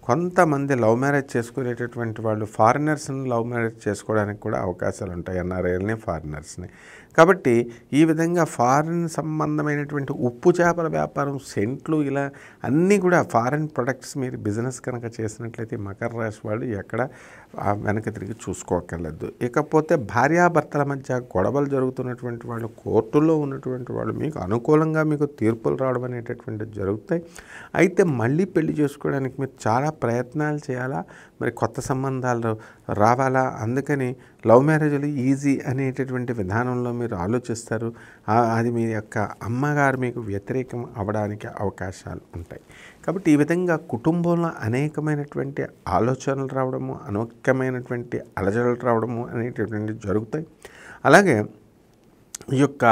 కొంతమంది లవ్ మ్యారేజ్ చేసుకునేటటువంటి వాళ్ళు ఫారినర్స్ని లవ్ మ్యారేజ్ చేసుకోవడానికి కూడా అవకాశాలు ఉంటాయి, ఎన్ఆర్ఐల్ని, ఫారినర్స్ని. కాబట్టి ఈ విధంగా ఫారిన్ సంబంధమైనటువంటి ఉప్పు చేపల వ్యాపారం, సెంట్లు, ఇలా అన్నీ కూడా ఫారిన్ ప్రొడక్ట్స్ మీరు బిజినెస్ కనుక చేసినట్లయితే మకర రాశి వాళ్ళు ఎక్కడ వెనక తిరిగి చూసుకోకర్లేదు. ఇకపోతే భార్యాభర్తల మధ్య గొడవలు జరుగుతున్నటువంటి వాళ్ళు, కోర్టుల్లో ఉన్నటువంటి వాళ్ళు మీకు అనుకూలంగా మీకు తీర్పులు రావడం అనేటటువంటిది జరుగుతాయి. అయితే మళ్ళీ పెళ్లి చేసుకోవడానికి మీరు చాలా ప్రయత్నాలు చేయాలా, మరి కొత్త సంబంధాలు రావాలా, అందుకని లవ్ మ్యారేజ్లు ఈజీ అనేటటువంటి విధానంలో మీరు ఆలోచిస్తారు. అది మీ యొక్క అమ్మగారు మీకు వ్యతిరేకం అవ్వడానికి అవకాశాలు ఉంటాయి. కాబట్టి ఈ విధంగా కుటుంబంలో అనేకమైనటువంటి ఆలోచనలు రావడము, అనేకమైనటువంటి అలజడులు రావడము అనేటటువంటి జరుగుతాయి. అలాగే ఈ యొక్క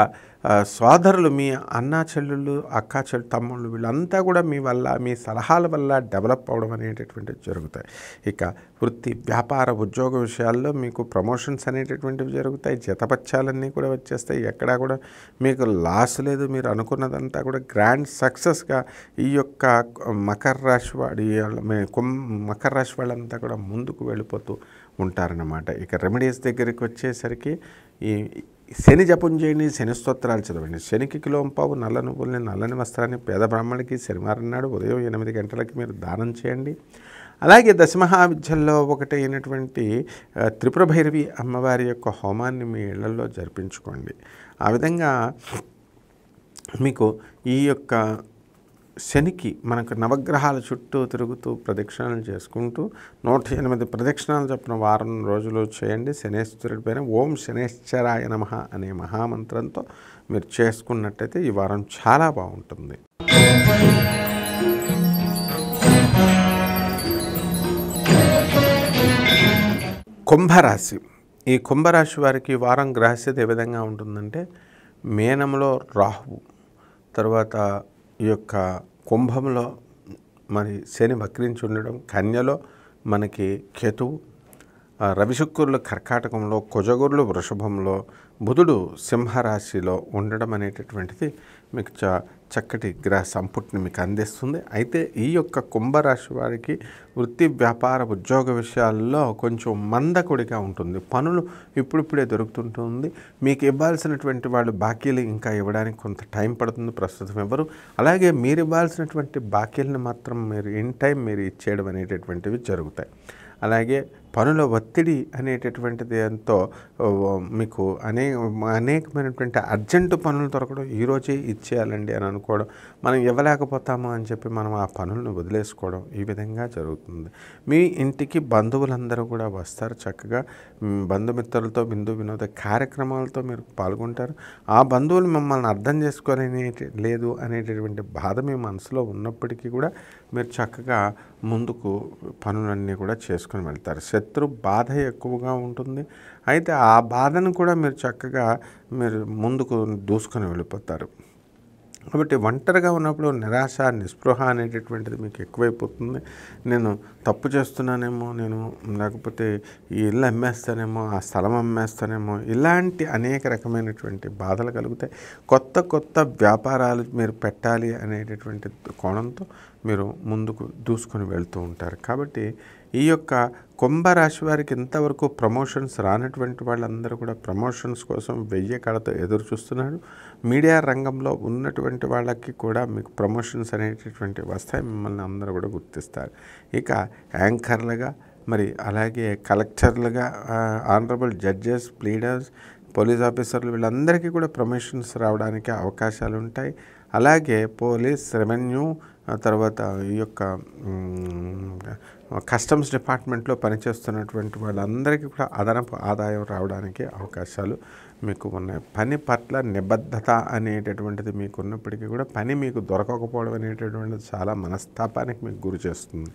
సోదరులు, మీ అన్నా చెల్లెళ్ళు, అక్కా తమ్ముళ్ళు, వీళ్ళంతా కూడా మీ వల్ల, మీ సలహాల వల్ల డెవలప్ అవ్వడం అనేటటువంటివి జరుగుతాయి. ఇక వృత్తి, వ్యాపార, ఉద్యోగ విషయాల్లో మీకు ప్రమోషన్స్ అనేటటువంటివి జరుగుతాయి. జీతపత్యాలన్నీ కూడా వచ్చేస్తాయి. ఎక్కడా కూడా మీకు లాస్ లేదు. మీరు అనుకున్నదంతా కూడా గ్రాండ్ సక్సెస్గా ఈ యొక్క మకర రాశి వాళ్ళంతా కూడా ముందుకు వెళ్ళిపోతూ ఉంటారన్నమాట. ఇక రెమెడీస్ దగ్గరికి వచ్చేసరికి ఈ శని జపం చేయండి, శని స్తోత్రాలు చదవండి. శనికి కిలోంపావు నల్ల నువ్వుల్ని, నల్లని వస్త్రాన్ని పేద బ్రాహ్మణుడికి శనివారం నాడు ఉదయం 8 గంటలకి మీరు దానం చేయండి. అలాగే దశమహావిద్యల్లో ఒకటైనటువంటి త్రిపుర భైరవి అమ్మవారి యొక్క హోమాన్ని మీ ఇళ్లలో జరిపించుకోండి. ఆ విధంగా మీకు ఈ యొక్క శనికి మనకు నవగ్రహాల చుట్టూ తిరుగుతూ ప్రదక్షిణలు చేసుకుంటూ 108 ప్రదక్షిణాలు చొప్పున వారం రోజులు చేయండి. శనేశ్వరుడి పైన ఓం శనేశ్వరాయ నమః అనే మహామంత్రంతో మీరు చేసుకున్నట్టయితే ఈ వారం చాలా బాగుంటుంది. కుంభరాశి. ఈ కుంభరాశి వారికి ఈ వారం గ్రహస్థితి ఏ విధంగా ఉంటుందంటే, మేనంలో రాహువు, తర్వాత ఈ యొక్క కుంభంలో మరి శని వక్రించి ఉండడం, కన్యలో మనకి కేతువు, రవిశుక్రులు కర్కాటకంలో, కుజగురులు వృషభంలో, బుధుడు సింహరాశిలో ఉండడం అనేటటువంటిది మీకు చక్కటి గ్రహ సంపుటిని మీకు అందిస్తుంది. అయితే ఈ యొక్క కుంభరాశి వారికి వృత్తి వ్యాపార ఉద్యోగ విషయాల్లో కొంచెం మందకొడిగా ఉంటుంది. పనులు ఇప్పుడిప్పుడే దొరుకుతుంటుంది. మీకు ఇవ్వాల్సినటువంటి వాళ్ళు బాకీలు ఇంకా ఇవ్వడానికి కొంత టైం పడుతుంది, ప్రస్తుతం ఇవ్వరు. అలాగే మీరు ఇవ్వాల్సినటువంటి బాకీలను మాత్రం మీరు ఇన్ టైం మీరు ఇచ్చేయడం అనేటటువంటివి జరుగుతాయి. అలాగే పనుల ఒత్తిడి అనేటటువంటిది ఎంతో మీకు అనేకమైనటువంటి అర్జెంటు పనులు దొరకడం, ఈరోజే ఇచ్చేయాలండి అని అనుకోవడం, మనం ఇవ్వలేకపోతాము అని చెప్పి మనం ఆ పనులను వదిలేసుకోవడం, ఈ విధంగా జరుగుతుంది. మీ ఇంటికి బంధువులందరూ కూడా వస్తారు. చక్కగా బంధుమిత్రులతో విందు వినోద కార్యక్రమాలతో మీరు పాల్గొంటారు. ఆ బంధువులు మిమ్మల్ని అర్థం చేసుకోలేని లేదు అనేటటువంటి బాధ మీ మనసులో ఉన్నప్పటికీ కూడా మీరు చక్కగా ముందుకు పనులన్నీ కూడా చేసుకొని వెళ్తారు. శత్రు బాధ ఎక్కువగా ఉంటుంది. అయితే ఆ బాధను కూడా మీరు చక్కగా మీరు ముందుకు దూసుకొని వెళ్ళిపోతారు. కాబట్టి ఒంటరిగా ఉన్నప్పుడు నిరాశ నిస్పృహ అనేటటువంటిది మీకు ఎక్కువైపోతుంది. నేను తప్పు చేస్తున్నానేమో, నేను లేకపోతే ఈ ఇల్లు అమ్మేస్తానేమో, ఆ స్థలం అమ్మేస్తానేమో, ఇలాంటి అనేక రకమైనటువంటి బాధలు కలుగుతాయి. కొత్త వ్యాపారాలు మీరు పెట్టాలి అనేటటువంటి కోణంతో మీరు ముందుకు దూసుకొని వెళ్తూ ఉంటారు. కాబట్టి ఈ యొక్క కుంభరాశి వారికి ఇంతవరకు ప్రమోషన్స్ రానటువంటి వాళ్ళందరూ కూడా ప్రమోషన్స్ కోసం వెయ్యి కళతో ఎదురు చూస్తున్నారు. మీడియా రంగంలో ఉన్నటువంటి వాళ్ళకి కూడా మీకు ప్రమోషన్స్ అనేటటువంటి వస్తాయి. మిమ్మల్ని అందరూ కూడా గుర్తిస్తారు. ఇక యాంకర్లుగా, మరి అలాగే కలెక్టర్లుగా, ఆనరబుల్ జడ్జెస్, ప్లీడర్స్, పోలీస్ ఆఫీసర్లు, వీళ్ళందరికీ కూడా ప్రమోషన్స్ రావడానికి అవకాశాలు ఉంటాయి. అలాగే పోలీస్, రెవెన్యూ, తర్వాత ఈ యొక్క కస్టమ్స్ డిపార్ట్మెంట్లో పనిచేస్తున్నటువంటి వాళ్ళందరికీ కూడా అదనపు ఆదాయం రావడానికి అవకాశాలు మీకు ఉన్నాయి. పని పట్ల నిబద్ధత అనేటటువంటిది మీకు ఉన్నప్పటికీ కూడా పని మీకు దొరకకపోవడం అనేటటువంటిది చాలా మనస్తాపానికి మీకు గురి చేస్తుంది.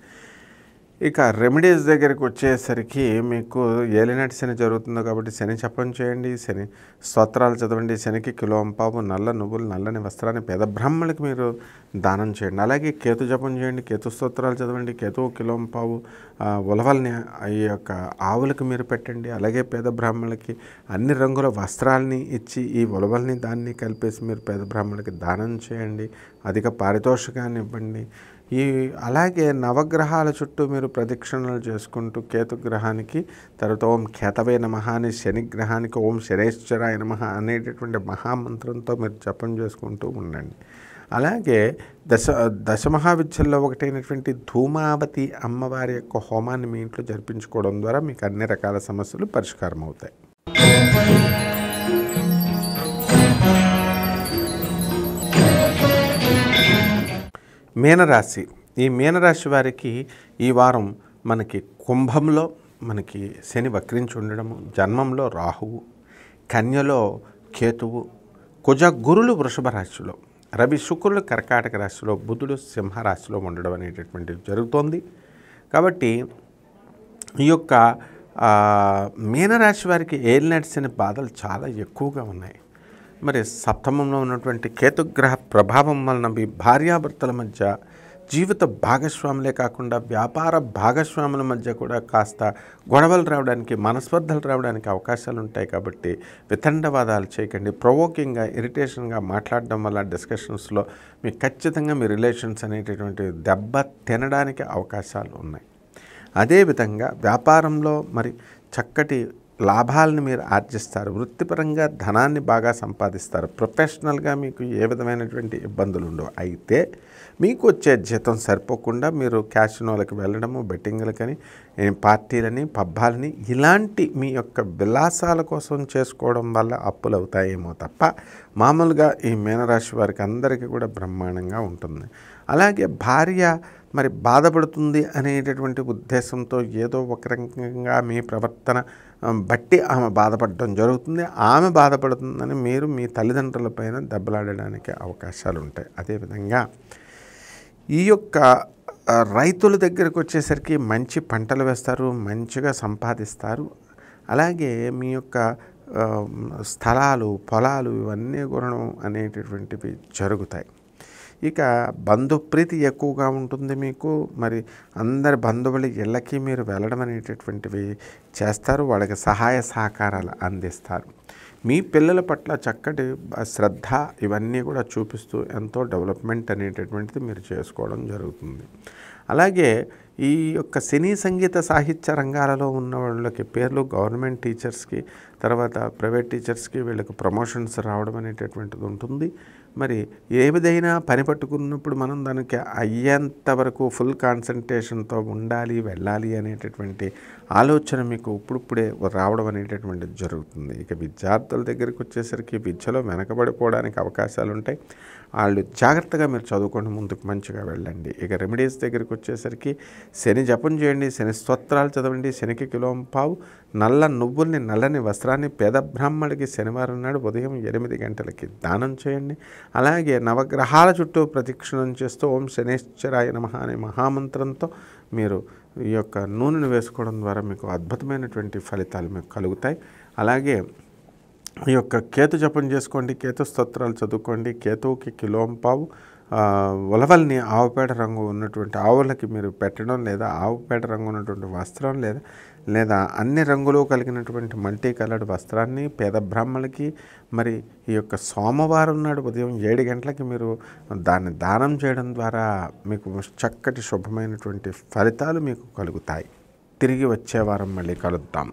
ఇక రెమెడీస్ దగ్గరికి వచ్చేసరికి మీకు ఏలినాటి శని జరుగుతుంది కాబట్టి శని జపం చేయండి, శని స్తోత్రాలు చదవండి. శనికి కిలోంపావు నల్ల నువ్వులు, నల్లని వస్త్రాన్ని పేద బ్రాహ్మణులకి మీరు దానం చేయండి. అలాగే కేతు జపం చేయండి, కేతు స్తోత్రాలు చదవండి. కేతు కిలోంపావు ఉలవల్ని ఈ యొక్క ఆవులకు మీరు పెట్టండి. అలాగే పేద బ్రాహ్మణులకి అన్ని రంగుల వస్త్రాలని ఇచ్చి ఈ ఉలవల్ని దాన్ని కలిపేసి మీరు పేద బ్రాహ్మణులకి దానం చేయండి. అధిక పారితోషికాన్ని ఇవ్వండి. అలాగే నవగ్రహాల చుట్టూ మీరు ప్రదక్షిణలు చేసుకుంటూ కేతు గ్రహానికి, తర్వాత ఓం కేతవే నమః అని శని గ్రహానికి ఓం శనేశ్వరాయ నమః అనేటటువంటి మహామంత్రంతో మీరు జపం చేసుకుంటూ ఉండండి. అలాగే దశమహావిద్యల్లో ఒకటైనటువంటి ధూమావతి అమ్మవారి యొక్క హోమాన్ని మీ ఇంట్లో జరిపించుకోవడం ద్వారా మీకు అన్ని రకాల సమస్యలు పరిష్కారం అవుతాయి. మీనరాశి. ఈ మీనరాశి వారికి ఈ వారం మనకి కుంభంలో మనకి శని వక్రించి ఉండడము, జన్మంలో రాహువు, కన్యలో కేతువు, కుజ గురులు వృషభ రాశిలో, రవి శుక్రులు కర్కాటక రాశిలో, బుధుడు సింహరాశిలో ఉండడం అనేటటువంటిది జరుగుతోంది. కాబట్టి ఈ యొక్క మీనరాశి వారికి ఏలినాటి శని బాధలు చాలా ఎక్కువగా ఉన్నాయి. మరి సప్తమంలో ఉన్నటువంటి కేతుగ్రహ ప్రభావం వలన మీ భార్యాభర్తల మధ్య, జీవిత భాగస్వాములే కాకుండా వ్యాపార భాగస్వాముల మధ్య కూడా కాస్త గొడవలు రావడానికి, మనస్పర్ధలు రావడానికి అవకాశాలు ఉంటాయి. కాబట్టి వితండవాదాలు చేయకండి. ప్రొవోకింగ్గా, ఇరిటేషన్గా మాట్లాడడం వల్ల డిస్కషన్స్లో మీకు ఖచ్చితంగా మీ రిలేషన్స్ అనేటటువంటి దెబ్బ తినడానికి అవకాశాలు ఉన్నాయి. అదేవిధంగా వ్యాపారంలో మరి చక్కటి లాభాలను మీరు ఆర్జిస్తారు. వృత్తిపరంగా ధనాన్ని బాగా సంపాదిస్తారు. ప్రొఫెషనల్గా మీకు ఏ విధమైనటువంటి ఇబ్బందులు ఉండవు. అయితే మీకు వచ్చే జీతం సరిపోకుండా మీరు క్యాసినోలకు వెళ్ళడము, బెట్టింగ్లకని, పార్టీలని, పబ్బాలని ఇలాంటి మీ యొక్క విలాసాల కోసం చేసుకోవడం వల్ల అప్పులు అవుతాయేమో తప్ప మామూలుగా ఈ మీనరాశి వారికి అందరికీ కూడా బ్రహ్మాండంగా ఉంటుంది. అలాగే భార్య మరి బాధపడుతుంది అనేటటువంటి ఉద్దేశంతో ఏదో ఒక రకంగా మీ ప్రవర్తన బట్టి ఆమె బాధపడడం జరుగుతుంది. ఆమె బాధపడుతుందని మీరు మీ తల్లిదండ్రులపైన దెబ్బలాడడానికి అవకాశాలు ఉంటాయి. అదేవిధంగా ఈ యొక్క రైతుల దగ్గరకు వచ్చేసరికి మంచి పంటలు వేస్తారు, మంచిగా సంపాదిస్తారు. అలాగే మీ యొక్క స్థలాలు, పొలాలు ఇవన్నీ కొనడం అనేటటువంటివి జరుగుతాయి. ఇక బంధుప్రీతి ఎక్కువగా ఉంటుంది మీకు. మరి అందరి బంధువుల ఇళ్ళకి మీరు వెళ్ళడం అనేటటువంటివి చేస్తారు. వాళ్ళకి సహాయ సహకారాలు అందిస్తారు. మీ పిల్లల పట్ల చక్కటి శ్రద్ధ ఇవన్నీ కూడా చూపిస్తూ ఎంతో డెవలప్మెంట్ అనేటటువంటిది మీరు చేసుకోవడం జరుగుతుంది. అలాగే ఈ యొక్క సినీ సంగీత సాహిత్య రంగాలలో ఉన్న వాళ్ళకి పేర్లు గవర్నమెంట్ టీచర్స్కి, తర్వాత ప్రైవేట్ టీచర్స్కి వీళ్ళకి ప్రమోషన్స్ రావడం అనేటటువంటిది ఉంటుంది. మరి ఏ విధైనా పని పట్టుకున్నప్పుడు మనం దానికి అయ్యేంత వరకు ఫుల్ కాన్సన్ట్రేషన్తో ఉండాలి, వెళ్ళాలి అనేటటువంటి ఆలోచన మీకు ఇప్పుడిప్పుడే రావడం అనేటటువంటిది జరుగుతుంది. ఇక విద్యార్థుల దగ్గరికి వచ్చేసరికి విద్యలో వెనకబడిపోవడానికి అవకాశాలు ఉంటాయి. వాళ్ళు జాగ్రత్తగా మీరు చదువుకొని ముందుకు మంచిగా వెళ్ళండి. ఇక రెమెడీస్ దగ్గరికి వచ్చేసరికి శని జపం చేయండి, శని స్తోత్రాలు చదవండి, శనికి కిలోంపావు నల్ల నువ్వుల్ని, నల్లని వస్త్రాన్ని పేద బ్రాహ్మణుడికి శనివారం నాడు ఉదయం 8 గంటలకి దానం చేయండి. అలాగే నవగ్రహాల చుట్టూ ప్రదక్షిణం చేస్తూ ఓం శనేశ్వరాయ నమః అనే మహామంత్రంతో మీరు ఈ యొక్క నూనెను వేసుకోవడం ద్వారా మీకు అద్భుతమైనటువంటి ఫలితాలు మీకు కలుగుతాయి. అలాగే ఈ యొక్క కేతు జపం చేసుకోండి, కేతు స్తోత్రాలు చదువుకోండి. కేతువుకి కిలోంపావు ఉలవల్ని ఆవుపేట రంగు ఉన్నటువంటి ఆవులకి మీరు పెట్టడం, లేదా ఆవుపేట రంగు ఉన్నటువంటి వస్త్రం, లేదా అన్ని రంగులు కలిగినటువంటి మల్టీ కలర్డ్ వస్త్రాన్ని పేద బ్రాహ్మణులకి మరి ఈ యొక్క సోమవారం నాడు ఉదయం 7 గంటలకి మీరు దాన్ని దానం చేయడం ద్వారా మీకు చక్కటి శుభమైనటువంటి ఫలితాలు మీకు కలుగుతాయి. తిరిగి వచ్చే వారం మళ్ళీ కలుద్దాం.